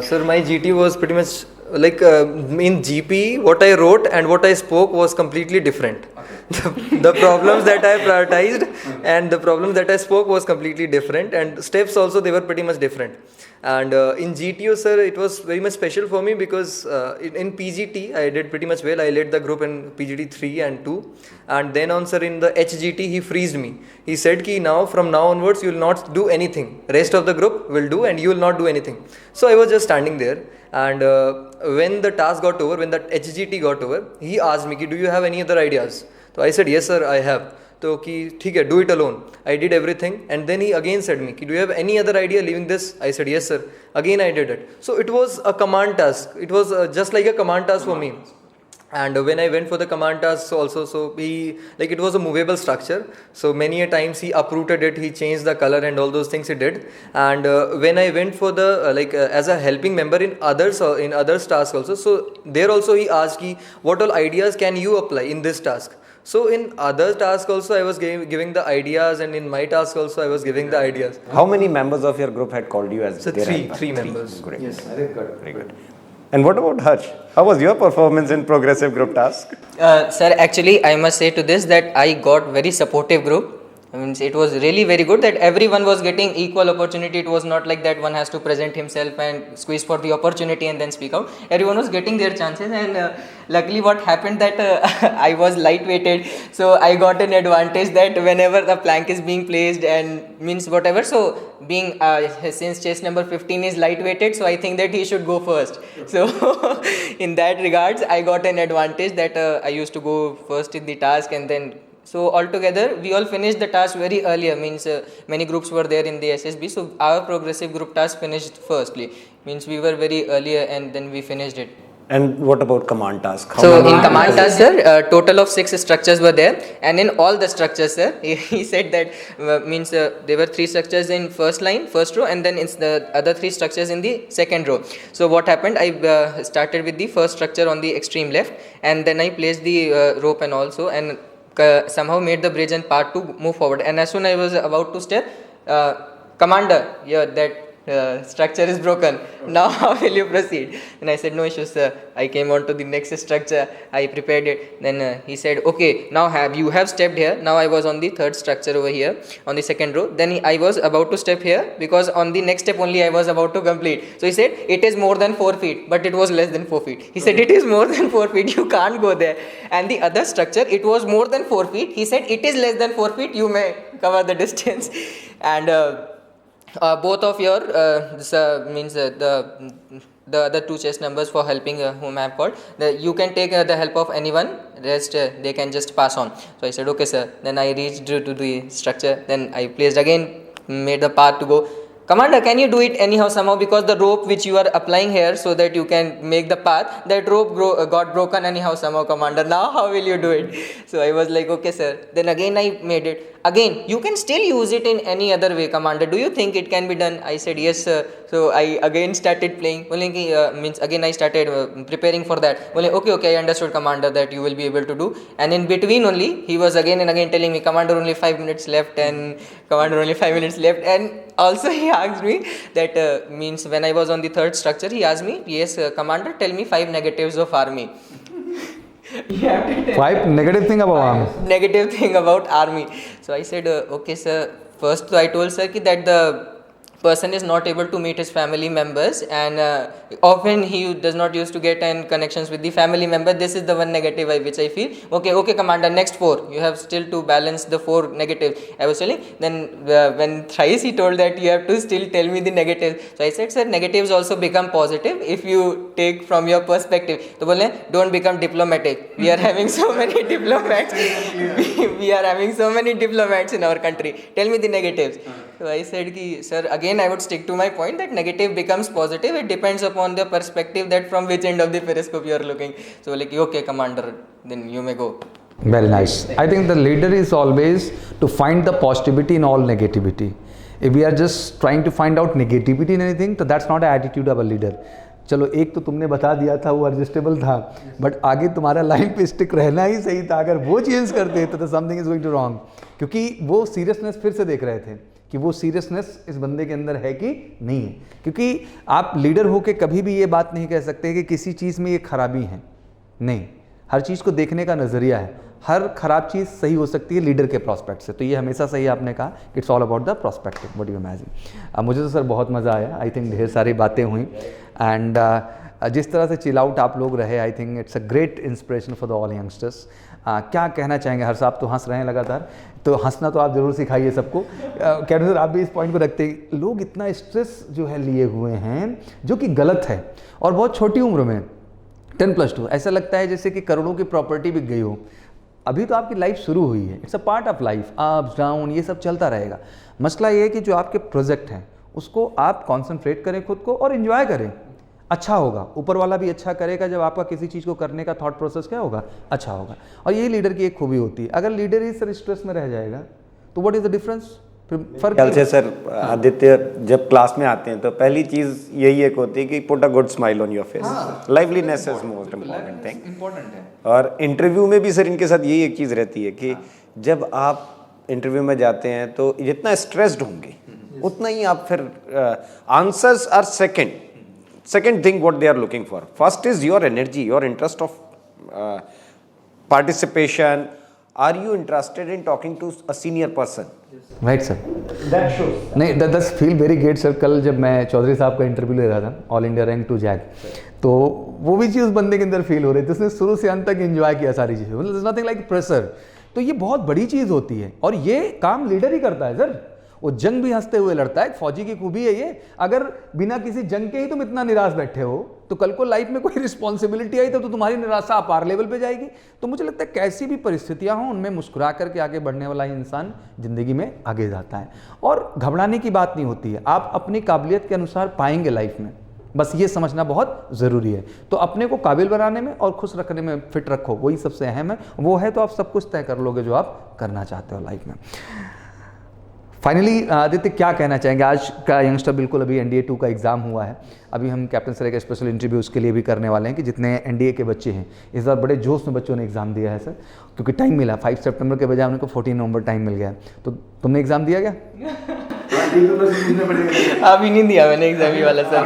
Sir, my GT was pretty much like in GP, what I wrote and what I spoke was completely different. The problems that I prioritized and the problems that I spoke was completely different, and steps also they were pretty much different. And in GTO, sir, it was very much special for me because in PGT I did pretty much well. I led the group in PGT 3 and 2, and then on, sir, in the HGT he freezed me. He said ki from now onwards you will not do anything. Rest of the group will do and you will not do anything. So I was just standing there, and when the task got over, when the HGT got over, he asked me ki, do you have any other ideas? So I said yes sir, I have. तो कि ठीक है, do it alone. I did everything, and then he again said me, do you have any other idea leaving this? I said yes sir. Again I did it. So it was a command task. It was just like a command task for me. And when I went for the command task also, so he, like, it was a movable structure, so many a times he uprooted it, he changed the color and all those things he did. And when I went for the as a helping member in others tasks also, so there also he asked me, what all ideas can you apply in this task? So in other tasks also I was giving the ideas, and in my task also I was giving the ideas. How many members of your group had called you as So their helper? three members. Great. Yes, I think good. Very good. And what about Harsh? How was your performance in progressive group task? Sir, actually I must say to this that I got very supportive group. I mean, it was really very good that everyone was getting equal opportunity. It was not like that one has to present himself and squeeze for the opportunity and then speak out. Everyone was getting their chances, and luckily what happened that I was lightweighted, so I got an advantage that whenever the plank is being placed and means whatever. So being since chest number 15 is lightweighted, so I think that he should go first. So in that regards, I got an advantage that I used to go first in the task, and then so altogether we all finished the task very earlier, means many groups were there in the SSB, so our progressive group task finished firstly, means we were very earlier and then we finished it. And what about command task? How So many- in command task, sir, total of 6 structures were there, and in all the structures, sir, he said that means there were 3 structures in first line, first row, and then it's the other 3 structures in the second row. So what happened? I started with the first structure on the extreme left, and then I placed the rope and also, and somehow made the bridge and part to move forward. And as soon as I was about to step, commander, yeah, that structure is broken. Now how will you proceed? And I said, no issues, sir. I came on to the next structure. I prepared it. Then he said, okay, now you have stepped here. Now I was on the third structure over here on the second row. Then I was about to step here because on the next step only I was about to complete. So he said, it is more than 4 feet, but it was less than 4 feet. He said, it is more than 4 feet. You can't go there. And the other structure, it was more than 4 feet. He said, it is less than 4 feet. You may cover the distance. And both of your this means the other 2 chest numbers for helping whom I have called, you can take the help of anyone, rest they can just pass on. So I said, okay sir. Then I reached to the structure, then I placed again, made the path to go. Commander, can you do it anyhow somehow, because the rope which you are applying here so that you can make the path, that rope got broken anyhow somehow, commander. Now how will you do it? So I was like, okay sir. Then again I made it. Again, you can still use it in any other way, commander. Do you think it can be done? I said, yes sir. So I again started playing. Means again I started preparing for that. Okay, I understood, commander, that you will be able to do. And in between only, he was again and again telling me, commander, only 5 minutes left, and commander, only 5 minutes left. And also he asked me that means when I was on the third structure, he asked me, yes commander, tell me 5 negatives of army. 5 negative thing about army. Negative thing about army. So I said, okay sir. First I told sir that the person is not able to meet his family members, and often he does not used to get in connections with the family member. This is the one negative which I feel. Okay commander, next 4 you have still to balance the 4 negatives I was telling. Then when thrice he told that you have to still tell me the negatives. So I said, sir, negatives also become positive if you take from your perspective. So don't become diplomatic. We are having so many diplomats. we are having so many diplomats in our country. Tell me the negatives. So I said, sir, again I would stick to my point that negative becomes positive. It depends upon the perspective that from which end of the periscope you are looking. So okay commander, then you may go. Very nice. I think the leader is always to find the positivity in all negativity. If we are just trying to find out negativity in anything, so that's not an attitude of a leader. चलो एक तो तुमने बता दिया था, वो adjustable था, but आगे तुम्हारा लाइन पे स्टिक रहना ही सही था. अगर वो चेंज करते तो something is going to wrong, क्योंकि वो सीरियसनेस फिर से देख रहे थे कि वो सीरियसनेस इस बंदे के अंदर है कि नहीं है. क्योंकि आप लीडर होके कभी भी ये बात नहीं कह सकते कि किसी चीज़ में ये खराबी है. नहीं, हर चीज़ को देखने का नज़रिया है. हर खराब चीज़ सही हो सकती है लीडर के प्रॉस्पेक्ट से. तो ये हमेशा सही आपने कहा, it's all about the prospective. What you imagine. मुझे तो सर बहुत मज़ा आया. आई थिंक ढेर सारी बातें हुई, एंड जिस तरह से चिल आउट आप लोग रहे, आई think it's a great inspiration for the all youngsters. क्या कहना चाहेंगे? हर साहब तो हंस रहे हैं लगातार, तो हंसना तो आप ज़रूर सिखाइए सबको. कैप्टन सर, आप भी इस पॉइंट को रखते हैं, लोग इतना स्ट्रेस जो है लिए हुए हैं जो कि गलत है, और बहुत छोटी उम्र में 10+2 ऐसा लगता है जैसे कि करोड़ों की प्रॉपर्टी बिक गई हो. अभी तो आपकी लाइफ शुरू हुई है. It's a part of life. Ups down ये सब चलता रहेगा. मसला ये है कि जो आपके प्रोजेक्ट हैं उसको आप कॉन्सेंट्रेट करें खुद को और इन्जॉय करें. अच्छा होगा, ऊपर वाला भी अच्छा करेगा जब आपका किसी चीज़ को करने का थॉट प्रोसेस क्या होगा, अच्छा होगा. और यही लीडर की एक खूबी होती है. अगर लीडर ही सर स्ट्रेस में रह जाएगा तो व्हाट इज़ द डिफरेंस? ख्याल से सर आदित्य जब क्लास में आते हैं तो पहली चीज़ यही एक होती है कि put a good smile on your face. Liveliness is most important thing. Important है. और इंटरव्यू में भी सर इनके साथ यही एक चीज़ रहती है कि जब आप इंटरव्यू में जाते हैं तो जितना स्ट्रेस्ड होंगे उतना ही आप फिर answers are second thing what they are looking for. First is your energy, your interest of participation, are you interested in talking to a senior person? Right sir, That shows. नहीं that's feel very great sir. कल जब मैं चौधरी साहब का interview ले रहा था, all India rank 2 Jack, तो वो भी चीज़ उस बंदे के अंदर फील हो रही थी, उसने शुरू से अंत तक एंजॉय किया सारी चीज़ें, मतलब नथिंग लाइक प्रेशर। तो ये बहुत बड़ी चीज़ होती है और ये काम लीडर ही करता है सर। वो जंग भी हंसते हुए लड़ता है, फौजी की खूबी है ये। अगर बिना किसी जंग के ही तुम इतना निराश बैठे हो तो कल को लाइफ में कोई रिस्पॉन्सिबिलिटी आई तो तुम्हारी निराशा अपार लेवल पे जाएगी। तो मुझे लगता है कैसी भी परिस्थितियां हों उनमें मुस्कुरा करके आगे बढ़ने वाला ही इंसान जिंदगी में आगे जाता है और घबराने की बात नहीं होती है। आप अपनी काबिलियत के अनुसार पाएंगे लाइफ में, बस ये समझना बहुत ज़रूरी है। तो अपने को काबिल बनाने में और खुश रखने में फिट रखो, वही सबसे अहम है। वो है तो आप सब कुछ तय कर लोगे जो आप करना चाहते हो लाइफ में। फाइनली आदित्य क्या कहना चाहेंगे? आज का यंगस्टर बिल्कुल अभी NDA 2 का एग्ज़ाम हुआ है, अभी हम कैप्टन सर का स्पेशल इंटरव्यू उसके लिए भी करने वाले हैं कि जितने NDA के बच्चे हैं इस बार बड़े जोश में बच्चों ने एग्ज़ाम दिया है सर, क्योंकि टाइम मिला 5 सितंबर के बजाय उनको 14 नवंबर टाइम मिल गया है। तो तुमने एग्ज़ाम दिया क्या? अभी नहीं दिया मैंने एग्जाम ये वाला सर।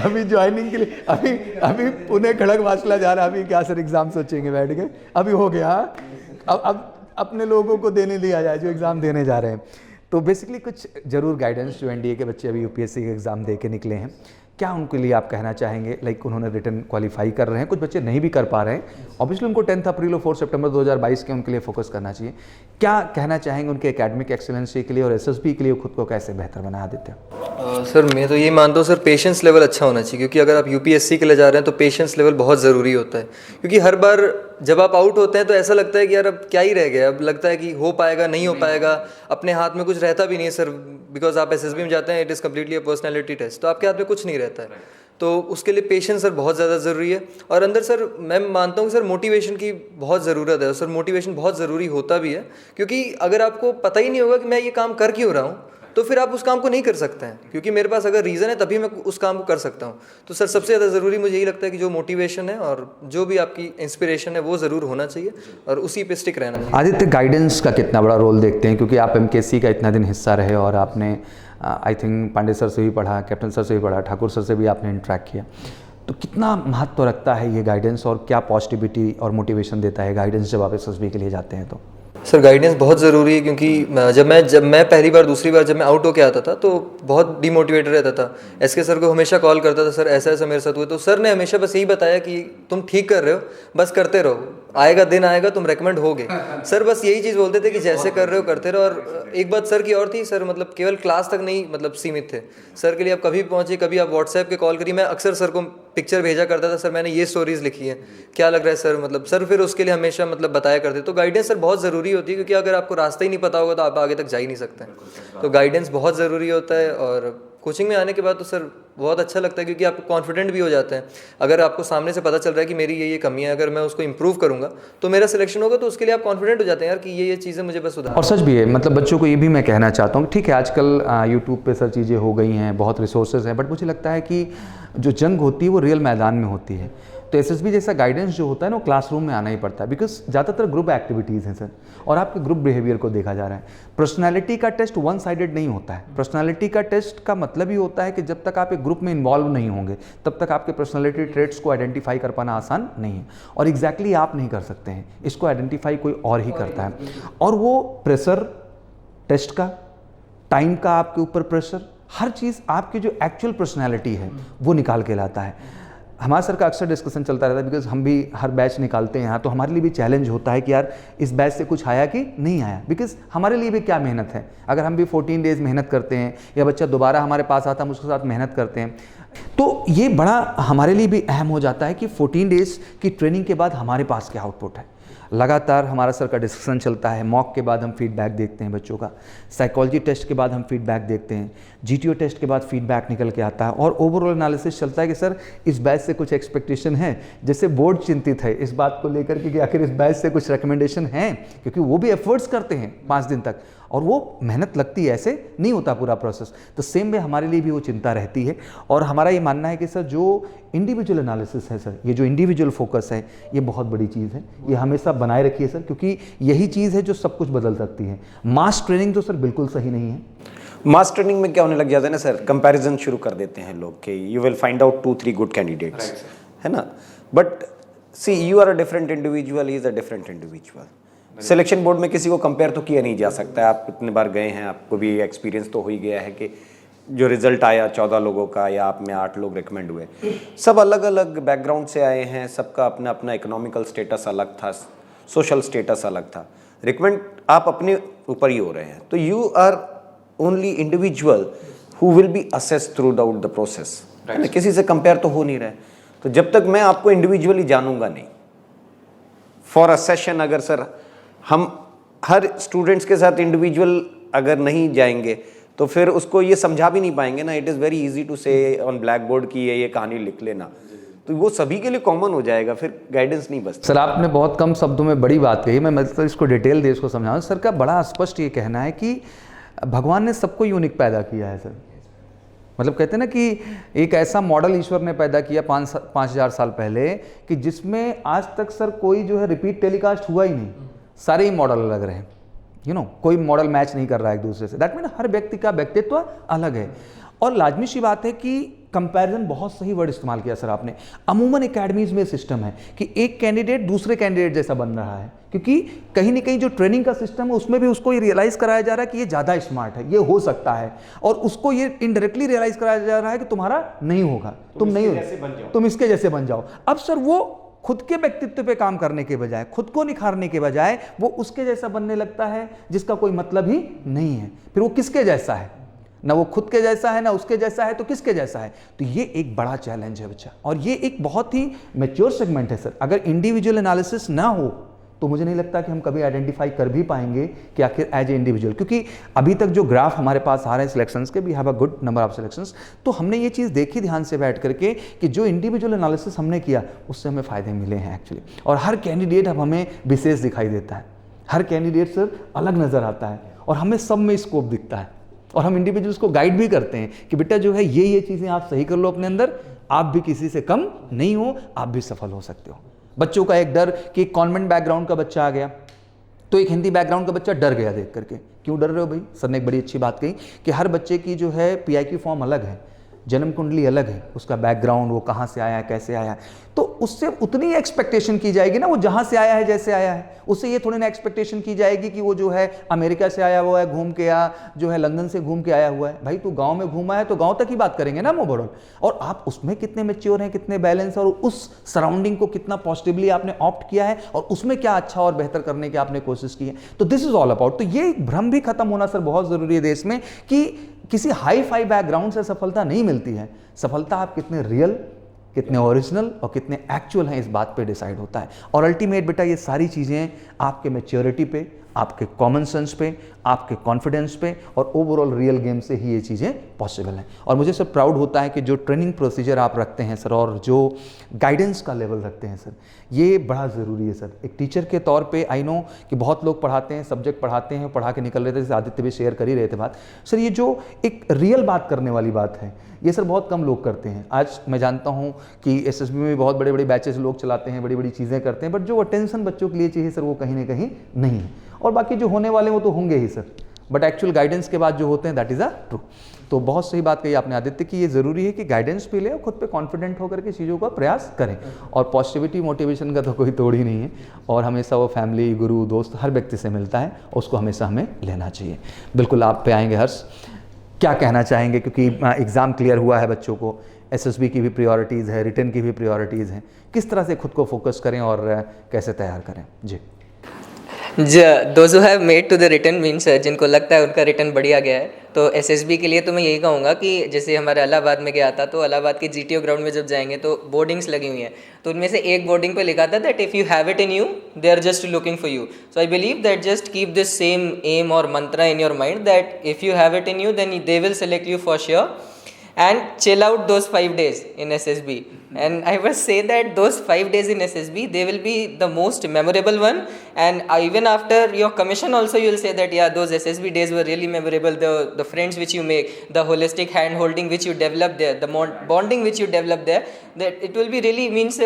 अभी ज्वाइनिंग के लिए अभी पुणे खड़गवासला जा रहा है, अभी क्या सर एग्ज़ाम सोचेंगे बैठ के? अभी हो गया, अब अपने लोगों को देने दिया जाए जो एग्ज़ाम देने जा रहे हैं। तो बेसिकली कुछ ज़रूर गाइडेंस जो NDA के बच्चे अभी UPSC के एग्ज़ाम दे के निकले हैं, क्या उनके लिए आप कहना चाहेंगे? लाइक उन्होंने रिटर्न क्वालिफाई कर रहे हैं, कुछ बच्चे नहीं भी कर पा रहे हैं, ऑब्वियसली उनको 10 अप्रैल और 4 सितंबर 2022 के उनके लिए फोकस करना चाहिए। क्या कहना चाहेंगे उनके एकेडमिक एक्सेलेंसी के लिए और SSB के लिए खुद को कैसे बेहतर बना देते हैं? सर मैं तो ये मानता हूँ सर, पेशेंस लेवल अच्छा होना चाहिए, क्योंकि अगर आप UPSC के लिए जा रहे हैं तो पेशेंस लेवल बहुत ज़रूरी होता है। क्योंकि हर बार जब आप आउट होते हैं तो ऐसा लगता है कि यार अब क्या ही रह गया, अब लगता है कि हो पाएगा नहीं हो पाएगा, अपने हाथ में कुछ रहता भी नहीं है सर। बिकॉज आप SSB में जाते हैं, it is completely a personality test, तो आपके हाथ में कुछ नहीं रहता है। तो उसके लिए पेशेंस सर बहुत ज़्यादा ज़रूरी है। और अंदर सर मैं मानता हूँ सर मोटिवेशन की बहुत ज़रूरत है सर, मोटिवेशन बहुत ज़रूरी होता भी है। क्योंकि अगर आपको पता ही नहीं होगा कि मैं ये काम कर क्यों रहा हूँ तो फिर आप उस काम को नहीं कर सकते हैं, क्योंकि मेरे पास अगर रीज़न है तभी मैं उस काम को कर सकता हूँ। तो सर सबसे ज़्यादा ज़रूरी मुझे यही लगता है कि जो मोटिवेशन है और जो भी आपकी इंस्पिरेशन है वो ज़रूर होना चाहिए और उसी पे स्टिक रहना चाहिए। आदित्य, गाइडेंस का कितना बड़ा रोल देखते हैं? क्योंकि आप MKC का इतना दिन हिस्सा रहे और आपने आई थिंक पांडे सर से भी पढ़ा, कैप्टन सर से भी पढ़ा, ठाकुर सर से भी आपने इंटरेक्ट किया, तो कितना महत्व रखता है ये गाइडेंस और क्या पॉजिटिविटी और मोटिवेशन देता है गाइडेंस जब आप SSB के लिए जाते हैं? तो सर गाइडेंस बहुत ज़रूरी है, क्योंकि जब मैं पहली बार दूसरी बार जब मैं आउट होके आता था तो बहुत डिमोटिवेटेड रहता था। SK सर को हमेशा कॉल करता था, सर ऐसा ऐसा मेरे साथ हुआ, तो सर ने हमेशा बस यही बताया कि तुम ठीक कर रहे हो, बस करते रहो, आएगा दिन आएगा तुम रेकमेंड होगे। सर बस यही चीज़ बोलते थे कि जैसे कर रहे हो करते रहो। और एक बात सर की और थी, सर मतलब केवल क्लास तक नहीं मतलब सीमित थे। सर के लिए आप कभी पहुँचे, कभी आप व्हाट्सएप पे कॉल करिए, मैं अक्सर सर को पिक्चर भेजा करता था, सर मैंने ये स्टोरीज़ लिखी है, क्या लग रहा है सर, मतलब सर फिर उसके लिए हमेशा मतलब बताया करते। तो गाइडेंस सर बहुत ज़रूरी होती है, क्योंकि अगर आपको रास्ता ही नहीं पता होगा तो आप आगे तक जा ही नहीं सकते। तो गाइडेंस बहुत ज़रूरी होता है। और कोचिंग में आने के बाद तो सर बहुत अच्छा लगता है, क्योंकि आप कॉन्फिडेंट भी हो जाते हैं। अगर आपको सामने से पता चल रहा है कि मेरी ये कमी है, अगर मैं उसको इंप्रूव करूंगा तो मेरा सिलेक्शन होगा, तो उसके लिए आप कॉन्फिडेंट हो जाते हैं यार कि ये चीज़ें मुझे बस सुधार। और सच भी है, मतलब बच्चों को ये भी मैं कहना चाहता हूँ, ठीक है आजकल YouTube पे सर चीज़ें हो गई हैं, बहुत रिसोर्सेज हैं, बट मुझे लगता है कि जो जंग होती है वो रियल मैदान में होती है। तो SSB जैसा गाइडेंस जो होता है ना वो क्लासरूम में आना ही पड़ता है, बिकॉज ज़्यादातर ग्रुप एक्टिविटीज़ हैं सर, और आपके ग्रुप बिहेवियर को देखा जा रहा है। पर्सनालिटी का टेस्ट वन साइडेड नहीं होता है। पर्सनालिटी का टेस्ट का मतलब ही होता है कि जब तक आप एक ग्रुप में इन्वॉल्व नहीं होंगे तब तक आपके पर्सनालिटी ट्रेट्स को आइडेंटिफाई कर पाना आसान नहीं है, और एग्जैक्टली आप नहीं कर सकते हैं, इसको आइडेंटिफाई कोई और ही करता है। और वो प्रेशर टेस्ट का, टाइम का आपके ऊपर प्रेशर, हर चीज़ आपकी जो एक्चुअल पर्सनालिटी है वो निकाल के लाता है। हमारे सर का अक्सर डिस्कशन चलता रहता है, बिकॉज हम भी हर बैच निकालते हैं यहाँ, तो हमारे लिए भी चैलेंज होता है कि यार इस बैच से कुछ आया कि नहीं आया, बिकॉज हमारे लिए भी क्या मेहनत है। अगर हम भी 14 डेज़ मेहनत करते हैं या बच्चा दोबारा हमारे पास आता है हम उसके साथ मेहनत करते हैं, तो ये बड़ा हमारे लिए भी अहम हो जाता है कि 14 डेज़ की ट्रेनिंग के बाद हमारे पास क्या आउटपुट है। लगातार हमारा सर का डिस्कशन चलता है, मॉक के बाद हम फीडबैक देखते हैं बच्चों का, साइकोलॉजी टेस्ट के बाद हम फीडबैक देखते हैं, GTO टेस्ट के बाद फीडबैक निकल के आता है, और ओवरऑल एनालिसिस चलता है कि सर इस बैच से कुछ एक्सपेक्टेशन है। जैसे बोर्ड चिंतित है इस बात को लेकर कि आखिर इस बैच से कुछ रिकमेंडेशन है, क्योंकि वो भी एफर्ट्स करते हैं 5 दिन तक और वो मेहनत लगती है, ऐसे नहीं होता पूरा प्रोसेस। तो सेम वे हमारे लिए भी वो चिंता रहती है, और हमारा ये मानना है कि सर जो इंडिविजुअल एनालिसिस है सर, ये जो इंडिविजुअल फोकस है, ये बहुत बड़ी चीज़ है, ये हमेशा बनाए रखिए सर, क्योंकि यही चीज़ है जो सब कुछ बदल सकती है। मास ट्रेनिंग तो सर बिल्कुल सही नहीं है। मास ट्रेनिंग में क्या होने लग जाता है ना सर, कंपैरिजन शुरू कर देते हैं लोग कि you will find out 2-3 good candidates, है ना, but see you are a different individual, he is a different individual. Selection board में किसी को कंपेयर तो किया नहीं जा सकता है, आप इतने बार गए हैं, आपको भी एक्सपीरियंस तो हो ही गया है कि जो रिजल्ट आया 14 लोगों का या आप में 8 लोग रिकमेंड हुए, सब अलग अलग बैकग्राउंड से आए हैं, सबका अपना अपना इकोनॉमिकल स्टेटस अलग था, सोशल स्टेटस अलग था, रिकमेंड आप अपने ऊपर ही हो रहे हैं। तो you are only individual who will be assess throughout the process, किसी से कंपेयर तो हो नहीं रहे। तो जब तक मैं आपको इंडिविजुअली जानूंगा नहीं, फॉर अ सेशन अगर सर हम हर स्टूडेंट्स के साथ इंडिविजुअल अगर नहीं जाएंगे तो फिर उसको ये समझा भी नहीं पाएंगे ना। It is very easy to say on blackboard की ये कहानी लिख लेना, तो वो सभी के लिए कॉमन हो जाएगा, फिर गाइडेंस नहीं बचता। सर आपने बहुत कम शब्दों में बड़ी बात कही, मैं मतलब इसको डिटेल दे इसको समझाऊं। सर का बड़ा स्पष्ट ये कहना है कि भगवान ने सबको यूनिक पैदा किया है सर। मतलब कहते हैं ना कि एक ऐसा मॉडल ईश्वर ने पैदा किया 5,000 साल पहले कि जिसमें आज तक सर कोई जो है रिपीट टेलीकास्ट हुआ ही नहीं, सारे ही मॉडल अलग रहे। कोई मॉडल मैच नहीं कर रहा है एक दूसरे से। दैट मीन हर व्यक्ति का व्यक्तित्व अलग है। और लाजमी सी बात है कि कंपैरिजन, बहुत सही वर्ड इस्तेमाल किया सर आपने। अमूमन एकेडमीज में सिस्टम है कि एक कैंडिडेट दूसरे कैंडिडेट जैसा बन रहा है, क्योंकि कहीं ना कहीं जो ट्रेनिंग का सिस्टम है उसमें भी उसको ये रियलाइज कराया जा रहा है कि ये ज़्यादा स्मार्ट है, ये हो सकता है, और उसको ये इनडायरेक्टली रियलाइज कराया जा रहा है कि तुम्हारा नहीं होगा, तुम नहीं हो, तुम इसके जैसे बन जाओ। अब सर वो खुद के व्यक्तित्व पे काम करने के बजाय, खुद को निखारने के बजाय वो उसके जैसा बनने लगता है जिसका कोई मतलब ही नहीं है। फिर वो किसके जैसा है? ना वो खुद के जैसा है, ना उसके जैसा है, तो किसके जैसा है? तो ये एक बड़ा चैलेंज है बच्चा, और ये एक बहुत ही मैच्योर सेगमेंट है सर। अगर इंडिविजुअल एनालिसिस ना हो तो मुझे नहीं लगता कि हम कभी आइडेंटिफाई कर भी पाएंगे कि आखिर एज ए इंडिविजुअल, क्योंकि अभी तक जो ग्राफ हमारे पास आ रहे हैं सिलेक्शंस के, we have a good number of selections, तो हमने ये चीज़ देखी ध्यान से बैठ करके कि जो इंडिविजुअल एनालिसिस हमने किया उससे हमें फ़ायदे मिले हैं एक्चुअली। और हर कैंडिडेट अब हमें विशेष दिखाई देता है, हर कैंडिडेट सर अलग नज़र आता है, और हमें सब में स्कोप दिखता है। और हम इंडिविजुअल्स को गाइड भी करते हैं कि बेटा जो है ये चीज़ें आप सही कर लो अपने अंदर, आप भी किसी से कम नहीं हो, आप भी सफल हो सकते हो। बच्चों का एक डर कि कॉन्वेंट बैकग्राउंड का बच्चा आ गया तो एक हिंदी बैकग्राउंड का बच्चा डर गया देख करके। क्यों डर रहे हो भाई? सर ने एक बड़ी अच्छी बात कही कि हर बच्चे की जो है PIQ फॉर्म अलग है, जन्म कुंडली अलग है, उसका बैकग्राउंड, वो कहाँ से आया है, कैसे आया है, तो उससे उतनी एक्सपेक्टेशन की जाएगी ना, वो जहाँ से आया है, जैसे आया है, उससे ये थोड़ी ना एक्सपेक्टेशन की जाएगी कि वो जो है अमेरिका से आया हुआ है घूम के, या जो है लंदन से घूम के आया हुआ है। भाई तू गांव में घूमा है तो गांव तक ही बात करेंगे ना ओवरऑल, और आप उसमें कितने मैच्योर हैं, कितने बैलेंस, और उस सराउंडिंग को कितना पॉजिटिवली आपने ऑप्ट किया है, और उसमें क्या अच्छा और बेहतर करने की आपने कोशिश की है। तो दिस इज ऑल अबाउट। तो ये भ्रम भी खत्म होना सर बहुत जरूरी है देश में कि किसी हाई फाई बैकग्राउंड से सफलता नहीं मिलती है। सफलता आप कितने रियल, कितने ओरिजिनल और कितने एक्चुअल हैं, इस बात पे डिसाइड होता है। और अल्टीमेट बेटा ये सारी चीज़ें आपके मैच्योरिटी पे, आपके कॉमन सेंस पे, आपके कॉन्फिडेंस पे और ओवरऑल रियल गेम से ही ये चीज़ें पॉसिबल हैं। और मुझे सर प्राउड होता है कि जो ट्रेनिंग प्रोसीजर आप रखते हैं सर, और जो गाइडेंस का लेवल रखते हैं सर, ये बड़ा ज़रूरी है सर। एक टीचर के तौर पे आई नो कि बहुत लोग पढ़ाते हैं, सब्जेक्ट पढ़ाते हैं, पढ़ा के निकल रहे थे, जैसे आदित्य भी शेयर कर ही रहे थे बात। सर ये जो एक रियल बात करने वाली बात है, ये सर बहुत कम लोग करते हैं। आज मैं जानता हूँ कि SSB में बहुत बड़े बड़े बैचेस लोग चलाते हैं, बड़ी बड़ी चीज़ें करते हैं, बट जो अटेंशन बच्चों के लिए चाहिए सर वो कहीं ना कहीं नहीं है। और बाकी जो होने वाले वो तो होंगे ही सर, बट एक्चुअल गाइडेंस के बाद जो होते हैं दैट इज़ अ ट्रू। तो बहुत सही बात कही आपने आदित्य कि ये ज़रूरी है कि गाइडेंस भी ले और खुद पे कॉन्फिडेंट होकर के चीज़ों का प्रयास करें। और पॉजिटिविटी मोटिवेशन का तो कोई तोड़ ही नहीं है, और हमेशा वो फैमिली, गुरु, दोस्त हर व्यक्ति से मिलता है, उसको हमेशा हमें लेना चाहिए। बिल्कुल आप पे आएंगे हर्ष, क्या कहना चाहेंगे, क्योंकि एग्ज़ाम क्लियर हुआ है बच्चों को, SSB की भी प्रायोरिटीज़ है, रिटन की भी प्रायोरिटीज़ हैं, किस तरह से खुद को फोकस करें और कैसे तैयार करें? जी those who have made to the written means जिनको लगता है उनका रिटन बढ़िया गया है, तो SSB के लिए तो मैं यही कहूँगा कि जैसे हमारे इलाहाबाद में गया था, तो इलाहाबाद के GTO ग्राउंड में जब जाएंगे तो बोर्डिंग्स लगी हुई हैं, तो उनमें से एक बोर्डिंग पे लिखा था that if you have it in you they are just looking for you. So I believe that just keep this same aim और mantra in your mind that if you have it in you then they will select you for sure, and chill out those 5 days in SSB. And I must say that those 5 days in SSB, they will be the most memorable one, and even after your commission also you will say that yeah, those SSB days were really memorable. The friends which you make, the holistic hand holding which you develop there, the bonding which you develop there, that it will be really means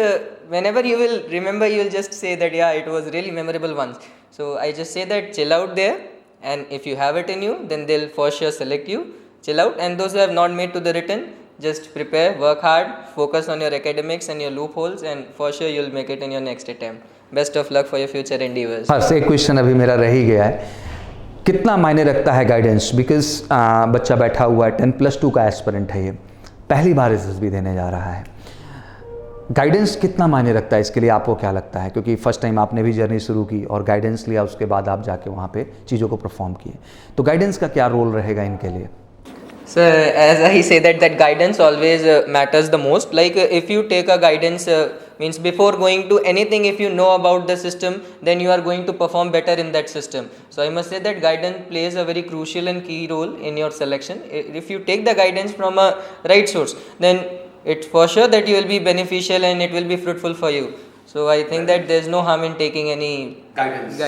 whenever you will remember, you will just say that yeah, it was really memorable once. So I just say that chill out there, and if you have it in you then they'll for sure select you. Chill out, and those who have not made to the written, just prepare, work hard, focus on your academics and your loopholes, and for sure you'll make it in your next attempt. Best of luck for your future endeavors. बस एक question अभी मेरा रह ही गया है, कितना मायने रखता है गाइडेंस? बिकॉज बच्चा बैठा हुआ है, 10+2 का एस्पिरेंट है, ये पहली बार एसएसबी देने जा रहा है। गाइडेंस कितना मायने रखता है इसके लिए, आपको क्या लगता है? क्योंकि फर्स्ट टाइम आपने भी जर्नी शुरू की और गाइडेंस लिया, उसके बाद आप जाके वहाँ पे चीज़ों को परफॉर्म किए, तो गाइडेंस का क्या रोल रहेगा इनके लिए? So as I say that guidance always matters the most. Like if you take a guidance means before going to anything, if you know about the system, then you are going to perform better in that system. So I must say that guidance plays a very crucial and key role in your selection. If you take the guidance from a right source, then it's for sure that you will be beneficial and it will be fruitful for you. So I think that there's no harm in taking any guidance.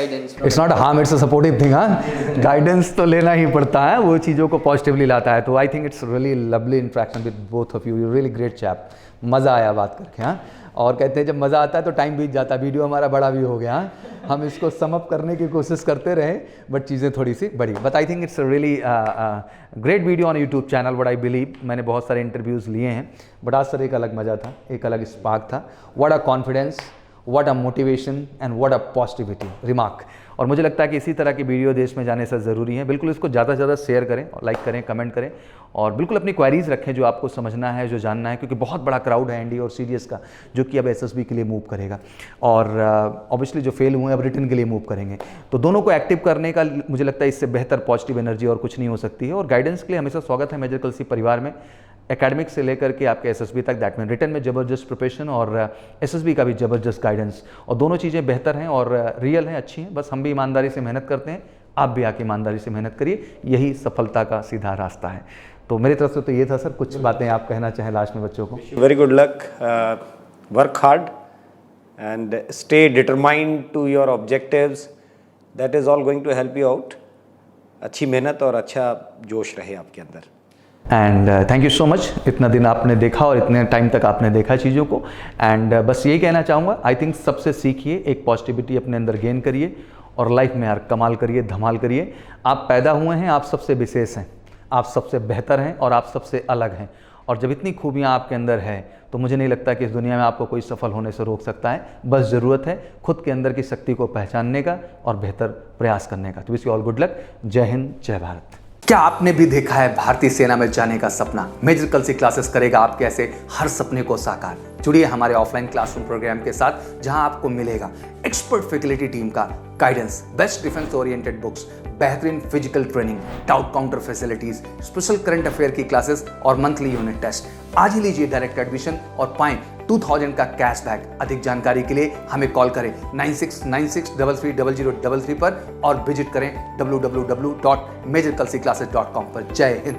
It's not harm, it's a supportive thing. हाँ, guidance तो लेना ही पड़ता है, वो चीज़ों को positively लाता है। तो आई think it's really lovely interaction with both of you, really great chap. मज़ा आया बात करके। हाँ, और कहते हैं जब मज़ा आता है तो टाइम बीत जाता है, वीडियो हमारा बड़ा भी हो गया। हाँ, हम इसको सम अप करने की कोशिश करते रहे बट चीज़ें थोड़ी सी बढ़ी। But I think it's really great video on YouTube channel. But I believe मैंने बहुत सारे इंटरव्यूज़ लिए हैं, बट आज सर एक अलग मज़ा था, एक अलग स्पार्क था। What a confidence, what a motivation and what a positivity remark. और मुझे लगता है कि इसी तरह की वीडियो देश में जाने से ज़रूरी है। बिल्कुल इसको ज़्यादा से ज़्यादा शेयर करें और लाइक करें, कमेंट करें, और बिल्कुल अपनी क्वेरीज़ रखें जो आपको समझना है, जो जानना है, क्योंकि बहुत बड़ा क्राउड है एनडी और सीडीएस का जो कि अब एसएसबी के लिए मूव करेगा, और ऑब्वियसली जो फेल हुए अब रिटर्न के लिए मूव करेंगे। तो दोनों को एक्टिव करने का मुझे लगता है इससे बेहतर पॉजिटिव एनर्जी और कुछ नहीं हो सकती है। और गाइडेंस के लिए हमेशा स्वागत है मेजर कलसी परिवार में, एकेडमिक से लेकर के आपके एसएसबी तक। दैट मीन रिटर्न में ज़बरदस्त प्रिपरेशन और एसएसबी का भी ज़बरदस्त गाइडेंस, और दोनों चीज़ें बेहतर हैं और रियल हैं, अच्छी हैं। बस हम भी ईमानदारी से मेहनत करते हैं, आप भी आके ईमानदारी से मेहनत करिए, यही सफलता का सीधा रास्ता है। तो मेरी तरफ से तो ये था सर। कुछ बातें आप कहना चाहें लास्ट में बच्चों को? Very good luck, work hard and stay determined to your objectives, that is all going to help you out. अच्छी मेहनत और अच्छा जोश रहे आपके अंदर। And thank you so much, इतना दिन आपने देखा और इतने टाइम तक आपने देखा चीज़ों को। एंड बस यही कहना चाहूँगा, आई थिंक सबसे सीखिए, एक पॉजिटिविटी अपने अंदर गेन करिए और लाइफ में यार कमाल करिए, धमाल करिए। आप पैदा हुए हैं, आप सबसे विशेष हैं, आप सबसे बेहतर हैं और आप सबसे अलग हैं। और जब इतनी खूबियाँ आपके अंदर है तो मुझे नहीं लगता कि इस दुनिया में आपको कोई सफल होने से रोक सकता है। बस ज़रूरत है खुद के अंदर की शक्ति को पहचानने का और बेहतर प्रयास करने का। तो wish you all good luck. जय हिंद, जय भारत। क्या आपने भी देखा है भारतीय सेना में जाने का सपना? मेजर कलसी क्लासेस करेगा आपके ऐसे हर सपने को साकार। जुड़िए हमारे ऑफलाइन क्लासरूम प्रोग्राम के साथ, जहां आपको मिलेगा एक्सपर्ट फैकल्टी टीम का guidance, best defence oriented books, बेहतरीन physical training, doubt counter facilities, special current affair की क्लासेस और मंथली यूनिट टेस्ट। आज ही लीजिए डायरेक्ट एडमिशन और पाएं 2000 का कैशबैक। अधिक जानकारी के लिए हमें कॉल करें 9696330033 पर और विजिट करें www.majorkalsiclasses.com पर। जय हिंद।